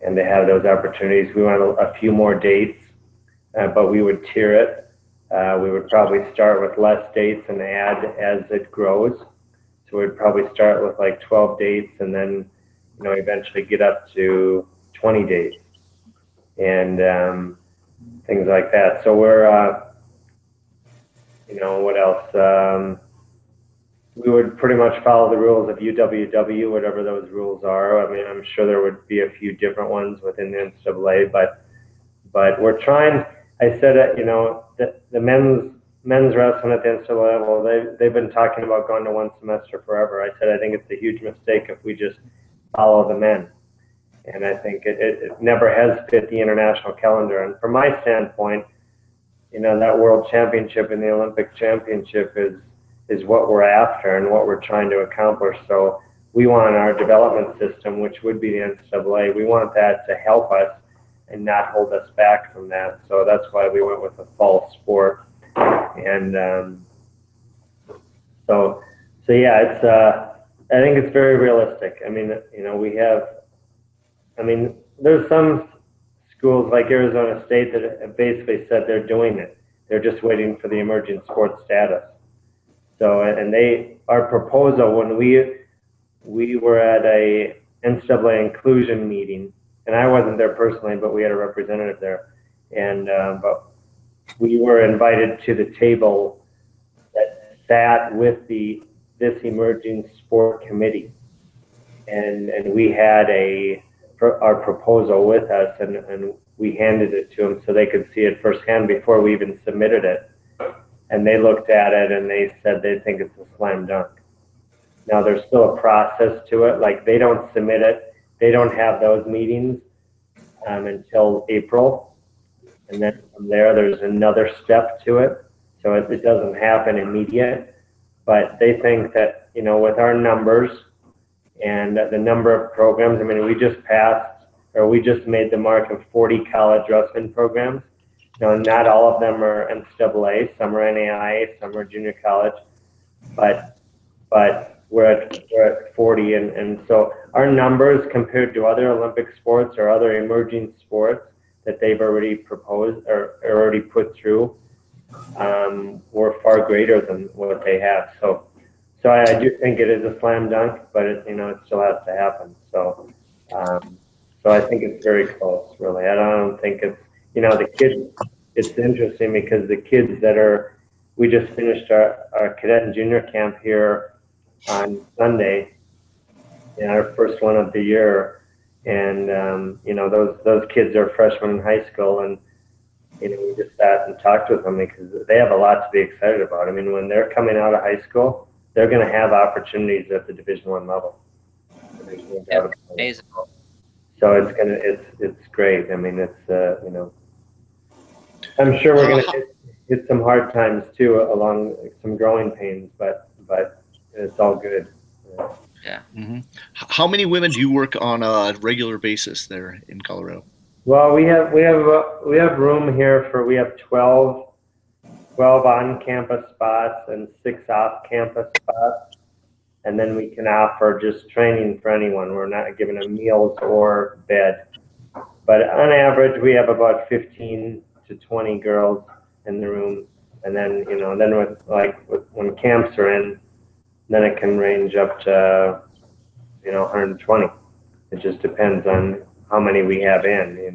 Speaker 5: and to have those opportunities. We want a few more dates, but we would tier it. We would probably start with less dates and add as it grows. So we'd probably start with like 12 dates, and then eventually get up to 20 days, and things like that. So we're, what else? We would pretty much follow the rules of UWW, whatever those rules are. I mean, I'm sure there would be a few different ones within the NCAA, but we're trying. I said, the men's wrestling at the NCAA level, they've been talking about going to one semester forever. I said I think it's a huge mistake if we just follow the men, and I think it never has fit the international calendar. And from my standpoint, that World Championship and the Olympic Championship is what we're after and what we're trying to accomplish. So we want our development system, which would be the NCAA, we want that to help us and not hold us back from that. So that's why we went with a fall sport. And so yeah, it's I think it's very realistic. I mean, there's some schools like Arizona State that have basically said they're doing it. They're just waiting for the emerging sports status. So, and our proposal, when we were at a NCAA inclusion meeting, and I wasn't there personally, but we had a representative there, and but we were invited to the table that sat with this emerging sport committee, and we had our proposal with us, and we handed it to them so they could see it firsthand before we even submitted it. And they looked at it and they said they think it's a slam dunk. Now there's still a process to it. Like, they don't submit it. They don't have those meetings until April. And then from there's another step to it. So it doesn't happen immediate. But they think that, with our numbers and the number of programs, I mean, we just made the mark of 40 college wrestling programs. Now, not all of them are NCAA, some are NAIA, some are junior college, but we're at 40, and so our numbers compared to other Olympic sports or other emerging sports that they've already proposed or already put through were far greater than what they have. So I do think it is a slam dunk, but it still has to happen. So I think it's very close, really. I don't think it's. The kids, it's interesting because the kids we just finished our cadet and junior camp here on Sunday, our first one of the year, and those kids are freshmen in high school, and we just sat and talked with them because they have a lot to be excited about. I mean, when they're coming out of high school, they're going to have opportunities at the Division I level.
Speaker 4: Amazing.
Speaker 5: So it's great. I mean, it's I'm sure we're going to hit some hard times too, along some growing pains, but it's all good.
Speaker 4: Yeah.
Speaker 1: Mm-hmm. How many women do you work on a regular basis there in Colorado?
Speaker 5: Well, we have room here we have 12 on-campus spots and 6 off-campus spots, and then we can offer just training for anyone. We're not giving them meals or bed, but on average we have about 15 to 20 girls in the room, and then when camps are in, then it can range up to 120. It just depends on how many we have in,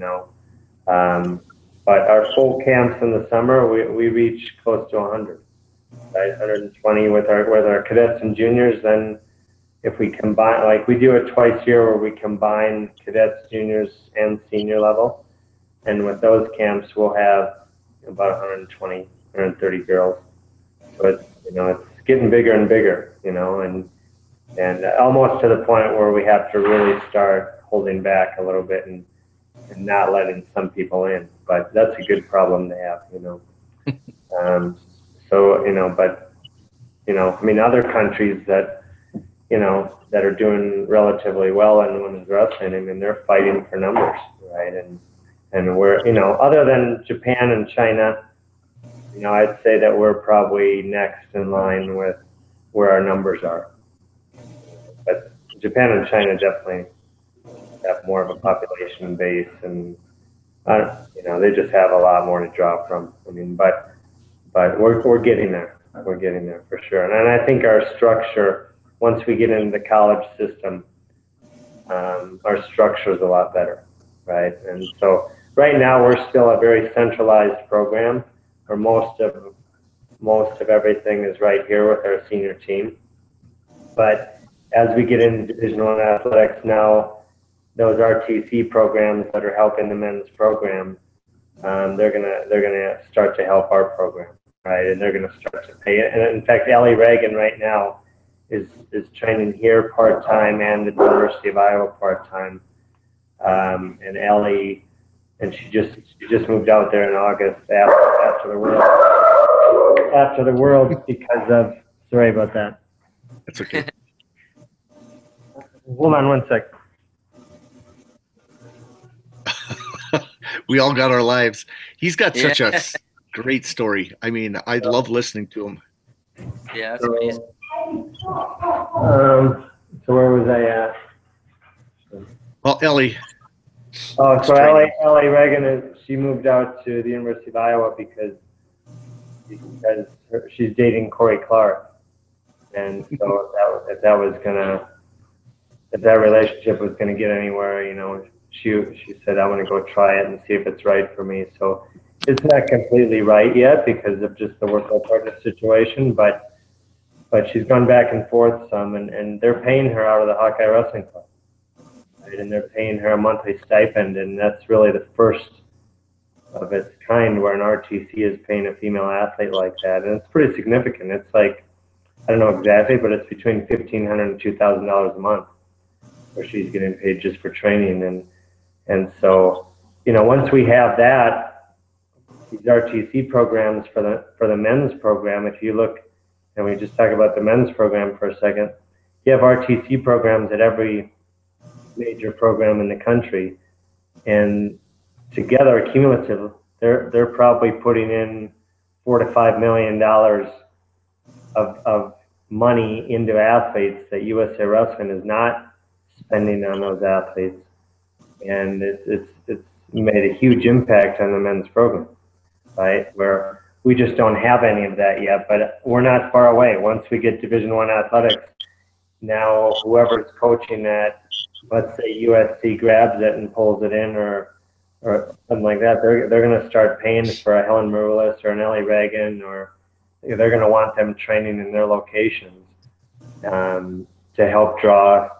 Speaker 5: but our full camps in the summer we reach close to 100, right? 120 with our cadets and juniors. Then if we combine, like we do it twice a year where we combine cadets, juniors, and senior level. And with those camps, we'll have about 120, 130 girls. So it's getting bigger and bigger, and almost to the point where we have to really start holding back a little bit and not letting some people in. But that's a good problem to have, other countries that are doing relatively well in women's wrestling, I mean, they're fighting for numbers, right? And we're, other than Japan and China, I'd say that we're probably next in line with where our numbers are. But Japan and China definitely have more of a population base, and they just have a lot more to draw from. I mean, but we're getting there. We're getting there for sure. And I think our structure, once we get into the college system, our structure is a lot better. right? And so right now we're still a very centralized program, where most of everything is right here with our senior team. But as we get into Division I athletics now, those RTC programs that are helping the men's program, they're gonna start to help our program, right? And they're gonna start to pay it. And in fact, Ellie Reagan right now is training here part time and at the University of Iowa part time. And Ellie, and she just moved out there in August after the world because of, sorry about that.
Speaker 1: That's okay.
Speaker 5: Hold on one sec.
Speaker 1: We all got our lives. He's got such a great story. I mean, I love listening to him.
Speaker 4: Yeah, that's amazing.
Speaker 5: So where was I at?
Speaker 1: Well, Ellie.
Speaker 5: Oh, so Ellie Reagan she moved out to the University of Iowa because she's dating Corey Clark, and so if that relationship was gonna get anywhere, you know, she said, I want to go try it and see if it's right for me. So it's not completely right yet because of just the work partner situation, but she's gone back and forth some, and they're paying her out of the Hawkeye Wrestling Club, right? And they're paying her a monthly stipend, and that's really the first of its kind where an RTC is paying a female athlete like that, and it's pretty significant. It's like, I don't know exactly, but it's between $1,500 and $2,000 a month where she's getting paid just for training. And so, you know, once we have that, these RTC programs for the men's program, if you look, and we just talk about the men's program for a second, you have RTC programs at every major program in the country, and together, cumulative, they're probably putting in $4 to $5 million of money into athletes that USA Wrestling is not spending on those athletes. And it's made a huge impact on the men's program, right? Where we just don't have any of that yet, but we're not far away. Once we get Division I athletics, now whoever's coaching that, let's say USC grabs it and pulls it in or something like that, they're going to start paying for a Helen Maroulis or an Ellie Reagan, or they're going to want them training in their locations to help draw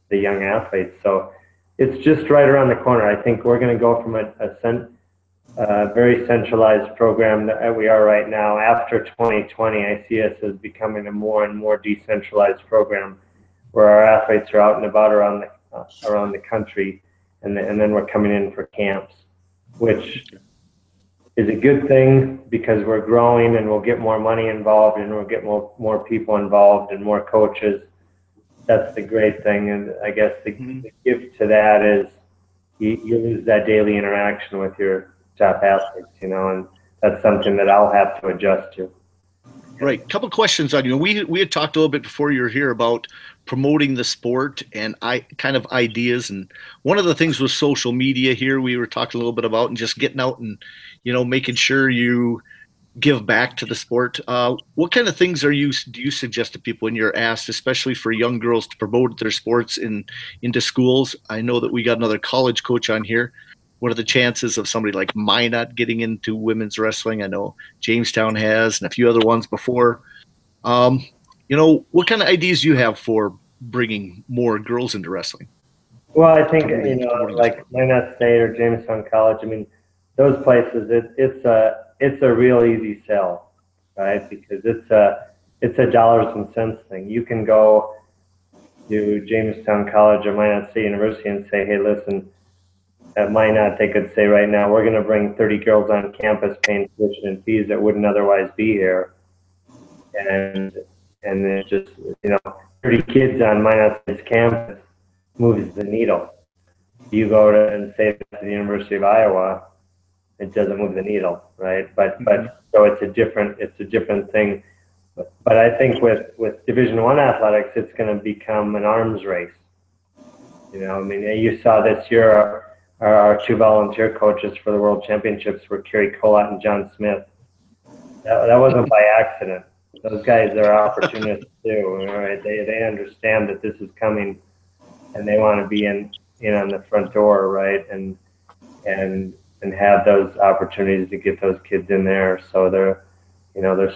Speaker 5: the young athletes. So it's just right around the corner. I think we're going to go from a very centralized program that we are right now. After 2020, I see us as becoming a more and more decentralized program where our athletes are out and about around the country, and then we're coming in for camps, which is a good thing because we're growing and we'll get more money involved and we'll get more people involved and more coaches. That's the great thing. And I guess the gift to that is you lose that daily interaction with your top athletes, you know, and that's something that I'll have to adjust to.
Speaker 1: Right. Couple questions on you. We had talked a little bit before you were here about promoting the sport and kind of ideas. And one of the things was social media here we were talking a little bit about, and just getting out and, you know, making sure you give back to the sport. What kind of things do you suggest to people when you're asked, especially for young girls, to promote their sports into schools? I know that we got another college coach on here. What are the chances of somebody like Minot getting into women's wrestling? I know Jamestown has, and a few other ones before. You know, what kind of ideas do you have for bringing more girls into wrestling?
Speaker 5: Well, I think, you know, like Minot State or Jamestown College, I mean, those places, it's a real easy sell, right? Because it's a dollars and cents thing. You can go to Jamestown College or Minot State University and say, hey, listen, at Minot, they could say right now, we're going to bring 30 girls on campus paying tuition and fees that wouldn't otherwise be here. And it just, you know, 30 kids on Minot State's campus moves the needle. You go to and say to the University of Iowa, it doesn't move the needle, right? But so it's a different thing. But I think with Division I athletics, it's going to become an arms race. You know, I mean, you saw this year our two volunteer coaches for the World Championships were Kerry Colott and John Smith. That wasn't by accident. Those guys are opportunists too, right? They understand that this is coming, and they want to be in on the front door, right? And and have those opportunities to get those kids in there. So they're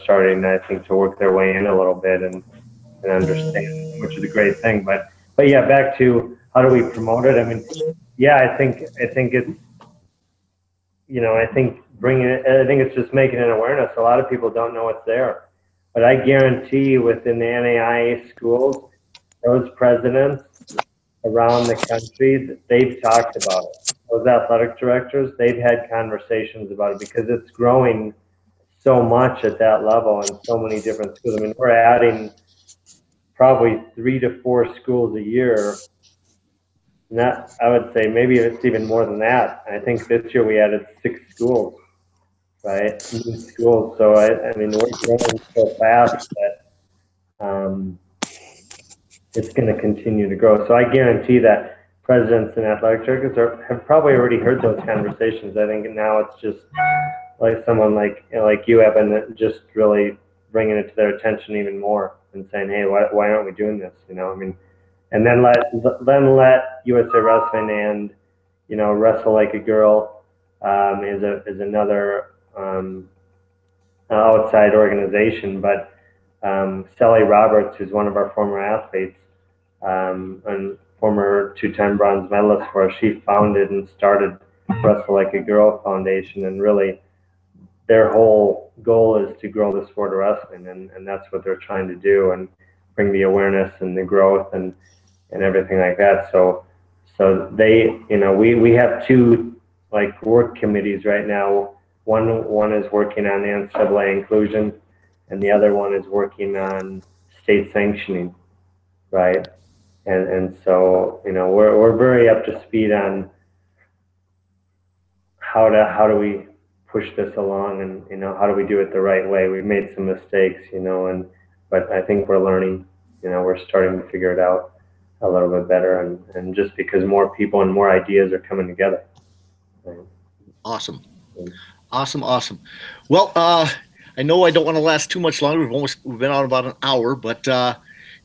Speaker 5: starting, I think, to work their way in a little bit and understand, which is a great thing. But yeah, back to how do we promote it? I mean, yeah, I think it's, I think I think it's just making an awareness. A lot of people don't know it's there, but I guarantee within the NAIA schools, those presidents around the country, they've talked about it. Those athletic directors, they've had conversations about it because it's growing so much at that level in so many different schools. I mean, we're adding probably 3 to 4 schools a year. And that, I would say maybe it's even more than that. I think this year we added 6 schools, right? New schools. So I mean, we're growing so fast that it's going to continue to grow. So I guarantee that presidents and athletic directors have probably already heard those conversations. I think now it's just like someone like you, Evan, just really bringing it to their attention even more and saying, hey, why aren't we doing this? I mean, and then let USA Wrestling and Wrestle Like a Girl is another outside organization, but Sally Roberts, who's one of our former athletes and former 2-time bronze medalist for us, she founded and started Wrestle Like a Girl Foundation, and really their whole goal is to grow the sport of wrestling, and that's what they're trying to do, and bring the awareness and the growth and everything like that. So they, we have 2 like work committees right now. One is working on the NCAA inclusion, and the other one is working on state sanctioning, right? And so we're very up to speed on how do we push this along, and how do we do it the right way. We've made some mistakes, but I think we're learning. We're starting to figure it out a little bit better, and just because more people and more ideas are coming together. Right?
Speaker 1: Awesome. Well, I know I don't want to last too much longer. We've been on about an hour, but do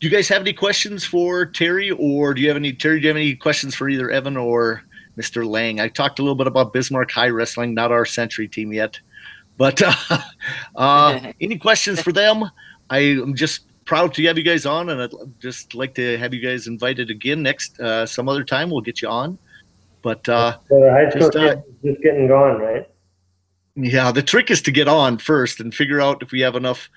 Speaker 1: you guys have any questions for Terry, or do you have any questions for either Evan or Mr. Lange? I talked a little bit about Bismarck High Wrestling, not our Century team yet, but any questions for them? I'm just proud to have you guys on, and I'd just like to have you guys invited again next some other time. We'll get you on. But
Speaker 5: so the high school kids just getting going, right?
Speaker 1: Yeah, the trick is to get on first and figure out if we have enough,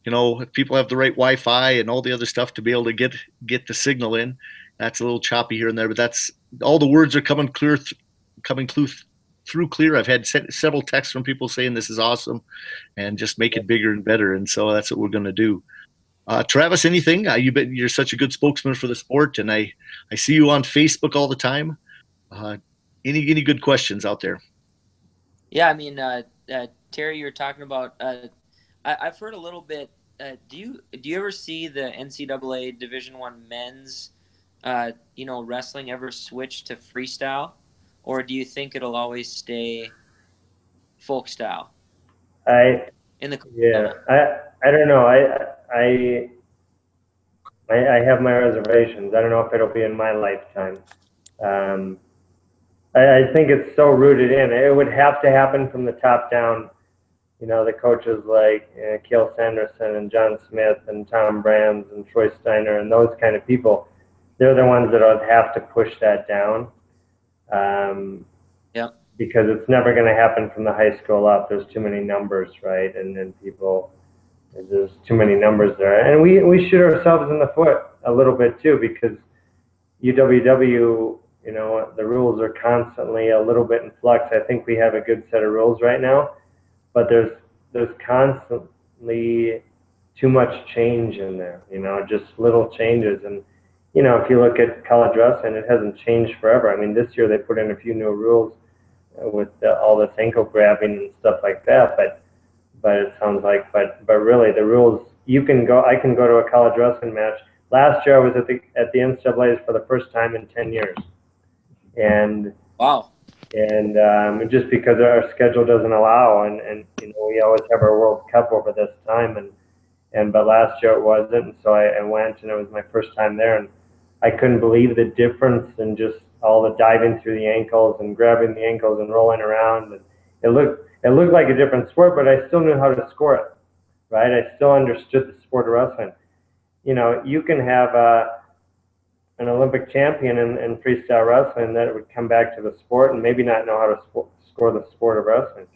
Speaker 1: if people have the right Wi-Fi and all the other stuff to be able to get the signal in. That's a little choppy here and there, but that's all the words are coming through clear. I've had several texts from people saying this is awesome and just make it bigger and better. And so that's what we're going to do. Travis, anything? You're such a good spokesman for the sport, and I see you on Facebook all the time. Any good questions out there?
Speaker 4: Yeah, I mean, Terry, you're talking about. I've heard a little bit. Do you ever see the NCAA Division I men's, wrestling ever switch to freestyle, or do you think it'll always stay folk style?
Speaker 5: I don't know. I have my reservations. I don't know if it'll be in my lifetime. I think it's so rooted in. It would have to happen from the top down. The coaches like Keel Sanderson and John Smith and Tom Brands and Troy Steiner and those kind of people, they're the ones that would have to push that down. Because it's never going to happen from the high school up. There's too many numbers, right? And then there's too many numbers there. And we shoot ourselves in the foot a little bit too, because UWW, the rules are constantly a little bit in flux. I think we have a good set of rules right now, but there's constantly too much change in there, just little changes. And, if you look at college wrestling, it hasn't changed forever. I mean, this year they put in a few new rules with all this ankle grabbing and stuff like that, but it sounds like, but really the rules, I can go to a college wrestling match. Last year I was at the NCAA's for the first time in 10 years. And
Speaker 4: wow.
Speaker 5: And just because our schedule doesn't allow, and we always have our World Cup over this time, but last year it wasn't, and so I went, and it was my first time there, and I couldn't believe the difference in just all the diving through the ankles and grabbing the ankles and rolling around. And it looked like a different sport, but I still knew how to score it, right? I still understood the sport of wrestling. You know, you can have an Olympic champion in freestyle wrestling that would come back to the sport and maybe not know how to score the sport of wrestling,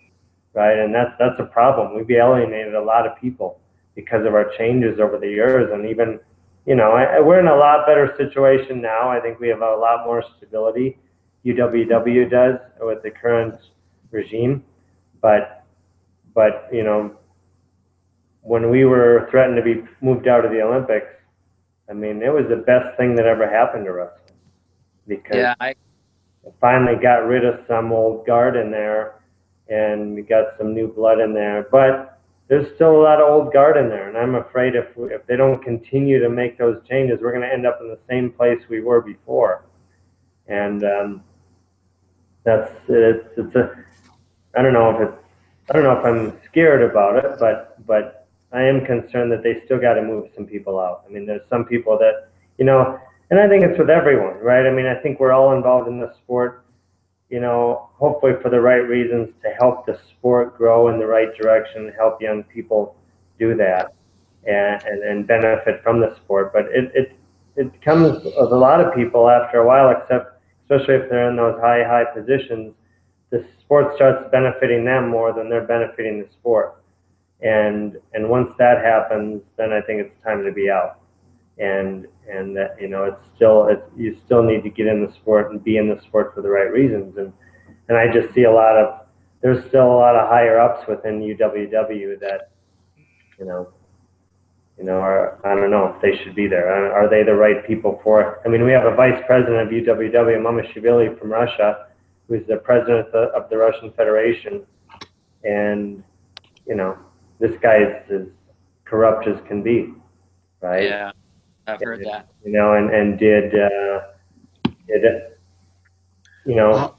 Speaker 5: right? And that's a problem. We've alienated a lot of people because of our changes over the years. And even, you know, we're in a lot better situation now. I think we have a lot more stability. UWW does with the current regime, but you know, when we were threatened to be moved out of the Olympics, I mean, it was the best thing that ever happened to wrestling, because it finally got rid of some old guard in there, and we got some new blood in there. But there's still a lot of old guard in there, and I'm afraid if they don't continue to make those changes, we're going to end up in the same place we were before. And I don't know if I'm scared about it, but I am concerned that they still got to move some people out. I mean, there's some people that, you know, and I think it's with everyone, right? I mean, I think we're all involved in the sport, you know, hopefully for the right reasons, to help the sport grow in the right direction, help young people do that and benefit from the sport. But it comes with a lot of people after a while, especially if they're in those high positions, the sport starts benefiting them more than they're benefiting the sport. And once that happens, then I think it's time to be out. And that, you know, you still need to get in the sport and be in the sport for the right reasons. And I just see there's still a lot of higher ups within UWW that, you know, I don't know if they should be there. Are they the right people for it? I mean, we have a vice president of UWW, Mamashvili from Russia, who's the president of the Russian Federation. And, you know, this guy is as corrupt as can be, right?
Speaker 4: Yeah, I've heard that.
Speaker 5: You know, and did it, you know.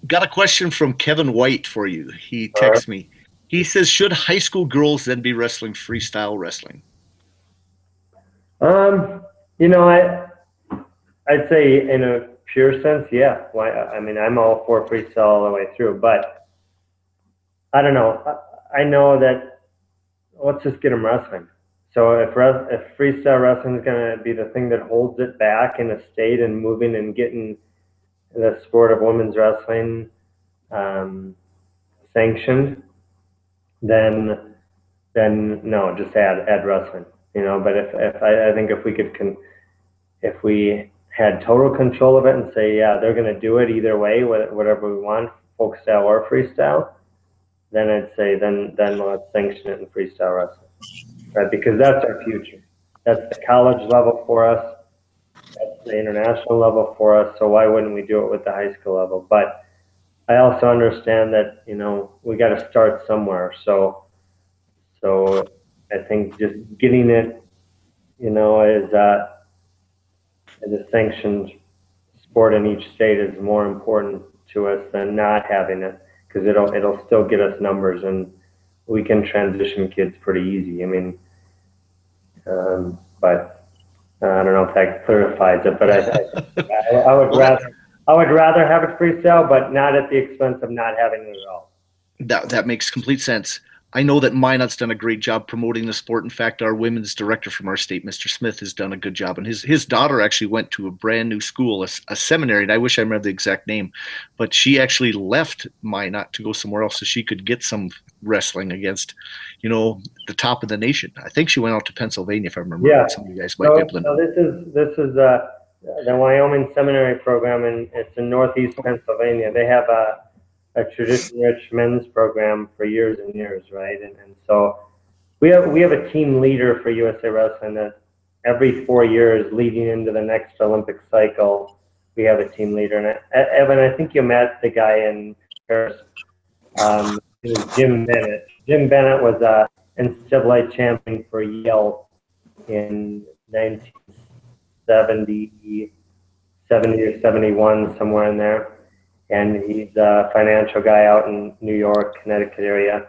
Speaker 1: Got a question from Kevin White for you. He texts me. He says, should high school girls then be wrestling freestyle wrestling?
Speaker 5: You know, I'd say in a pure sense, yeah. Why? I mean, I'm all for freestyle all the way through, but I don't know. I know that. Let's just get them wrestling. So if freestyle wrestling is going to be the thing that holds it back in a state and moving and getting the sport of women's wrestling sanctioned, then no, just add wrestling. You know, but I think if we had total control of it and say, yeah, they're going to do it either way, whatever we want, folk style or freestyle, then I'd say then let's sanction it in freestyle wrestling, right? Because that's our future. That's the college level for us. That's the international level for us. So why wouldn't we do it with the high school level? But I also understand that, you know, we got to start somewhere. So I think just getting it, you know, as a sanctioned sport in each state is more important to us than not having it, because it'll still get us numbers, and we can transition kids pretty easy. I mean, but I don't know if that clarifies it, but I would rather have it freestyle, but not at the expense of not having it at all.
Speaker 1: That makes complete sense. I know that Minot's done a great job promoting the sport. In fact, our women's director from our state, Mr. Smith, has done a good job. And his daughter actually went to a brand new school, a seminary, and I wish I remember the exact name, but she actually left Minot to go somewhere else so she could get some wrestling against, you know, the top of the nation. I think she went out to Pennsylvania, if I remember.
Speaker 5: Yeah.
Speaker 1: Some of you guys might be able to know.
Speaker 5: This is the Wyoming Seminary program, and it's in Northeast Pennsylvania. They have a tradition-rich men's program for years and years, right? And so we have a team leader for USA Wrestling that every 4 years leading into the next Olympic cycle, we have a team leader. And Evan, I think you met the guy in Paris. It was Jim Bennett. Jim Bennett was a NCAA champion for Yale in 1970 or 71, somewhere in there. And he's a financial guy out in New York, Connecticut area.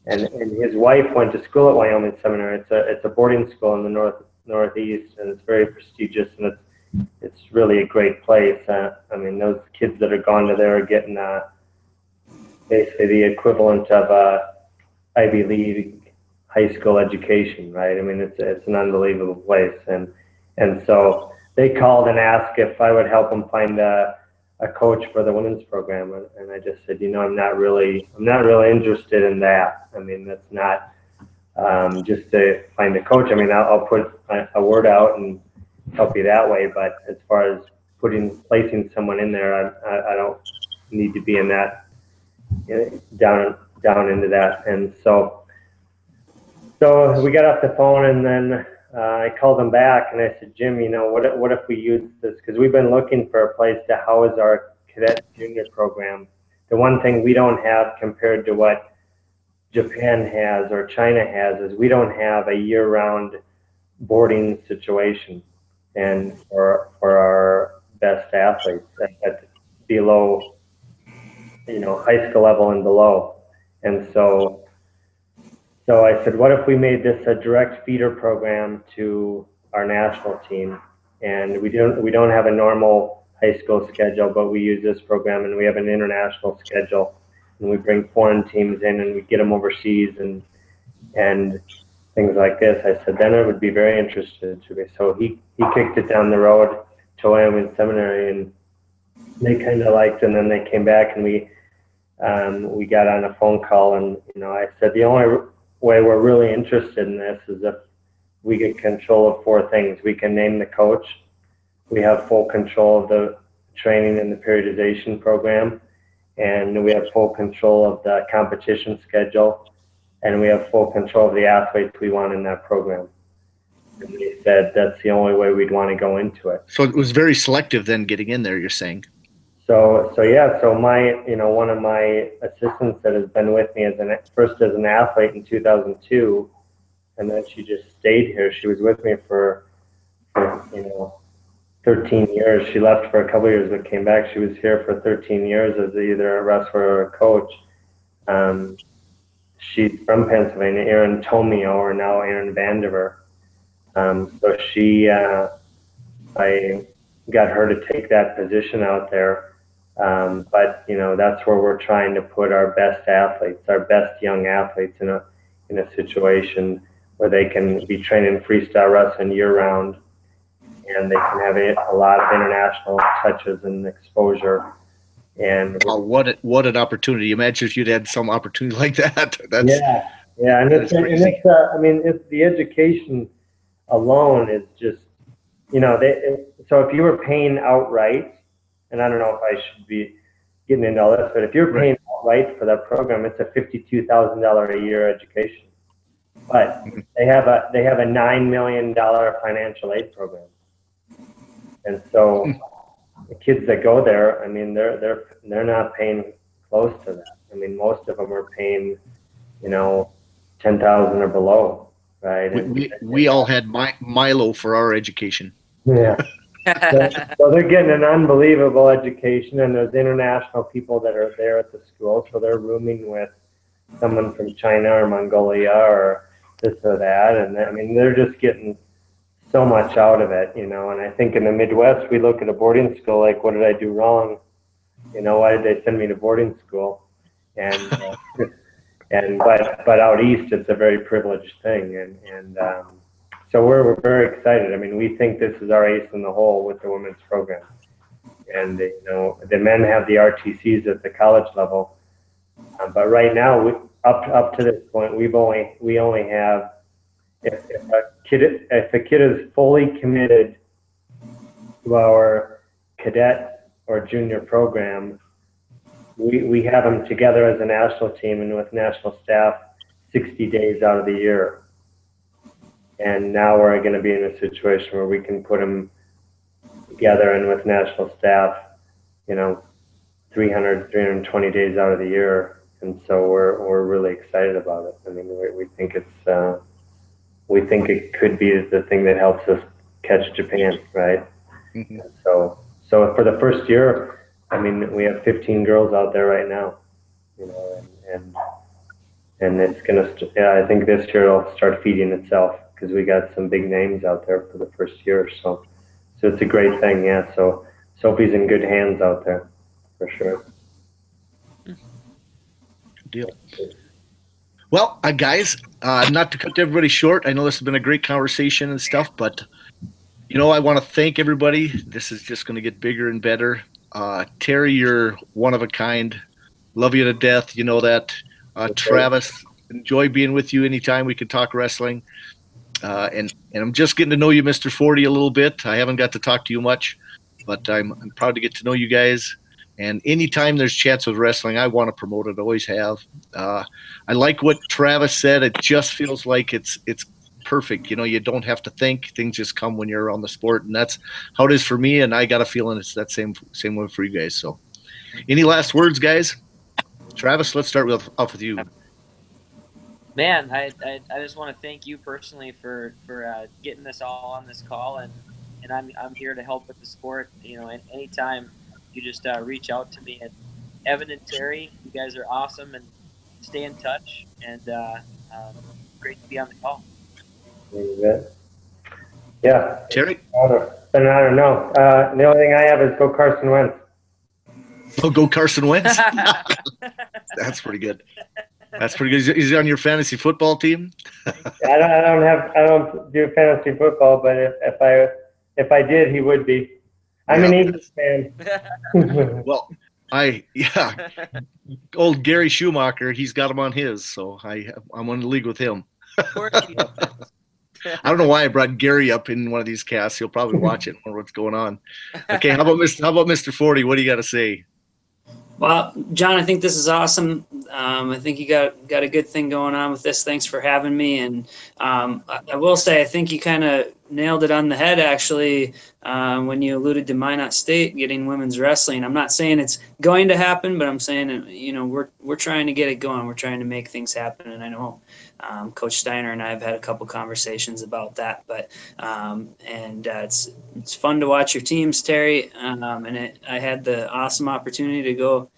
Speaker 5: And his wife went to school at Wyoming Seminary. It's a boarding school in the northeast, and it's very prestigious. And it's really a great place. I mean, those kids that are gone to there are getting basically the equivalent of a Ivy League high school education, right? I mean, it's an unbelievable place, and so they called and asked if I would help them find a coach for the women's program, and I just said, I'm not really interested in that. I mean, that's not just to find a coach. I mean, I'll put a word out and help you that way, but as far as placing someone in there, I don't need to be in that, down into that. And so we got off the phone, and then I called him back and I said, Jim, what if we use this? Because we've been looking for a place to house our cadet junior program. The one thing we don't have compared to what Japan has or China has is we don't have a year-round boarding situation, and for our best athletes at below, high school level and below. And so I said, what if we made this a direct feeder program to our national team? And we don't have a normal high school schedule, but we use this program, and we have an international schedule, and we bring foreign teams in and we get them overseas and things like this. I said, then I would be very interested to me. So he kicked it down the road to Wyoming Seminary, and they kind of liked, and then they came back and we got on a phone call, and I said, the only way we're really interested in this is if we get control of 4 things. We can name the coach, we have full control of the training and the periodization program, and we have full control of the competition schedule, and we have full control of the athletes we want in that program. And they said that's the only way we'd want to go into it.
Speaker 1: So it was very selective then getting in there, you're saying?
Speaker 5: So my, one of my assistants that has been with me first as an athlete in 2002, and then she just stayed here. She was with me for 13 years. She left for a couple of years but came back. She was here for 13 years as either a wrestler or a coach. She's from Pennsylvania, Erin Tomio, or now Erin Vandiver. So I got her to take that position out there. But that's where we're trying to put our best athletes, our best young athletes in a situation where they can be training freestyle wrestling year round, and they can have a lot of international touches and exposure. And
Speaker 1: what an opportunity! Imagine if you'd had some opportunity like that.
Speaker 5: Yeah, and it's I mean, the education alone is just, so if you were paying outright, and I don't know if I should be getting into all this, but if you're paying outright for that program, it's a $52,000 a year education. But they have a $9 million financial aid program, and so the kids that go there, I mean, they're not paying close to that. I mean, most of them are paying, $10,000 or below, right?
Speaker 1: We all had Milo for our education.
Speaker 5: Yeah. So they're getting an unbelievable education, and there's international people that are there at the school, so they're rooming with someone from China or Mongolia or this or that, and I mean, they're just getting so much out of it, and I think in the Midwest we look at a boarding school like, what did I do wrong? Why did they send me to boarding school? And but out east it's a very privileged thing, and so we're very excited. I mean, we think this is our ace in the hole with the women's program, and the men have the RTCs at the college level, but right now up to this point we only have, if a kid is fully committed to our cadet or junior program, we have them together as a national team and with national staff 60 days out of the year. And now we're going to be in a situation where we can put them together and with national staff, 320 days out of the year. And so we're really excited about it. I mean, we think it could be the thing that helps us catch Japan, right? Mm-hmm. So for the first year, I mean, we have 15 girls out there right now, and it's gonna. I think this year it'll start feeding itself because we got some big names out there for the first year. So it's a great thing. Yeah. So Sophie's in good hands out there for sure.
Speaker 1: Good deal. Well, guys, not to cut everybody short, I know this has been a great conversation and stuff, but I want to thank everybody. This is just going to get bigger and better. Terry, you're one of a kind. Love you to death. You know that. Travis, enjoy being with you anytime we can talk wrestling. And I'm just getting to know you, Mr. Forde, a little bit. I haven't got to talk to you much, but I'm proud to get to know you guys. And anytime there's chance with wrestling, I want to promote it. Always have. I like what Travis said. It just feels like it's perfect. You don't have to think. Things just come when you're on the sport, and that's how it is for me. And I got a feeling it's that same way for you guys. So, any last words, guys? Travis, let's start off with you.
Speaker 4: Man, I just want to thank you personally for getting us all on this call, and I'm here to help with the sport. And anytime you just reach out to me. And Evan and Terry, you guys are awesome, and stay in touch. And great to be on the call.
Speaker 5: Yeah,
Speaker 4: Terry.
Speaker 5: It's been an honor. No, the only thing I have is go Carson Wentz.
Speaker 1: Oh, go Carson Wentz. That's pretty good. That's pretty good. Is he on your fantasy football team?
Speaker 5: I don't do fantasy football, but if I did, he would be. I'm an Eagles fan.
Speaker 1: Well, old Gary Schumacher, he's got him on his, so I'm on the league with him. I don't know why I brought Gary up in one of these casts. He'll probably watch it and wonder what's going on. Okay, how about Mr. Forde? What do you got to say?
Speaker 2: Well, John, I think this is awesome. I think you got a good thing going on with this. Thanks for having me. And I will say, I think you kind of nailed it on the head, actually, when you alluded to Minot State getting women's wrestling. I'm not saying it's going to happen, but I'm saying, we're trying to get it going. We're trying to make things happen. And I know Coach Steiner and I have had a couple conversations about that. But it's fun to watch your teams, Terry. I had the awesome opportunity to go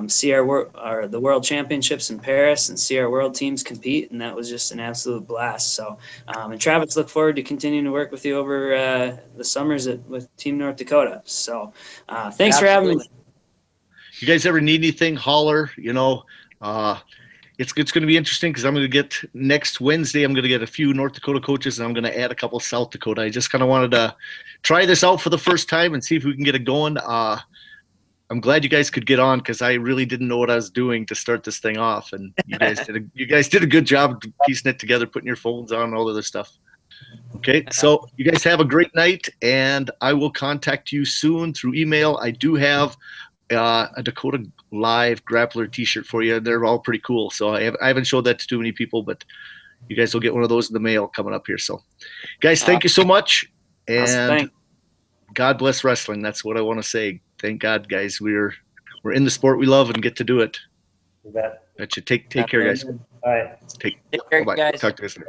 Speaker 2: see the World Championships in Paris and see our world teams compete, and that was just an absolute blast. So, and Travis, look forward to continuing to work with you over the summers with Team North Dakota. So, thanks for having me.
Speaker 1: You guys ever need anything, holler. It's going to be interesting because I'm going to get next Wednesday. I'm going to get a few North Dakota coaches, and I'm going to add a couple South Dakota. I just kind of wanted to try this out for the first time and see if we can get it going. I'm glad you guys could get on because I really didn't know what I was doing to start this thing off, and you guys did a good job piecing it together, putting your phones on, and all other stuff. Okay, so you guys have a great night, and I will contact you soon through email. I do have a Dakota Live Grappler T-shirt for you. They're all pretty cool. So I haven't showed that to too many people, but you guys will get one of those in the mail coming up here. So, guys, thank you so much, and God bless wrestling. That's what I want to say. Thank God, guys. We're in the sport we love and get to do it.
Speaker 5: You bet.
Speaker 1: That should take care, guys.
Speaker 5: All right.
Speaker 1: Take
Speaker 4: care,
Speaker 1: bye.
Speaker 4: Guys.
Speaker 1: Talk to you soon.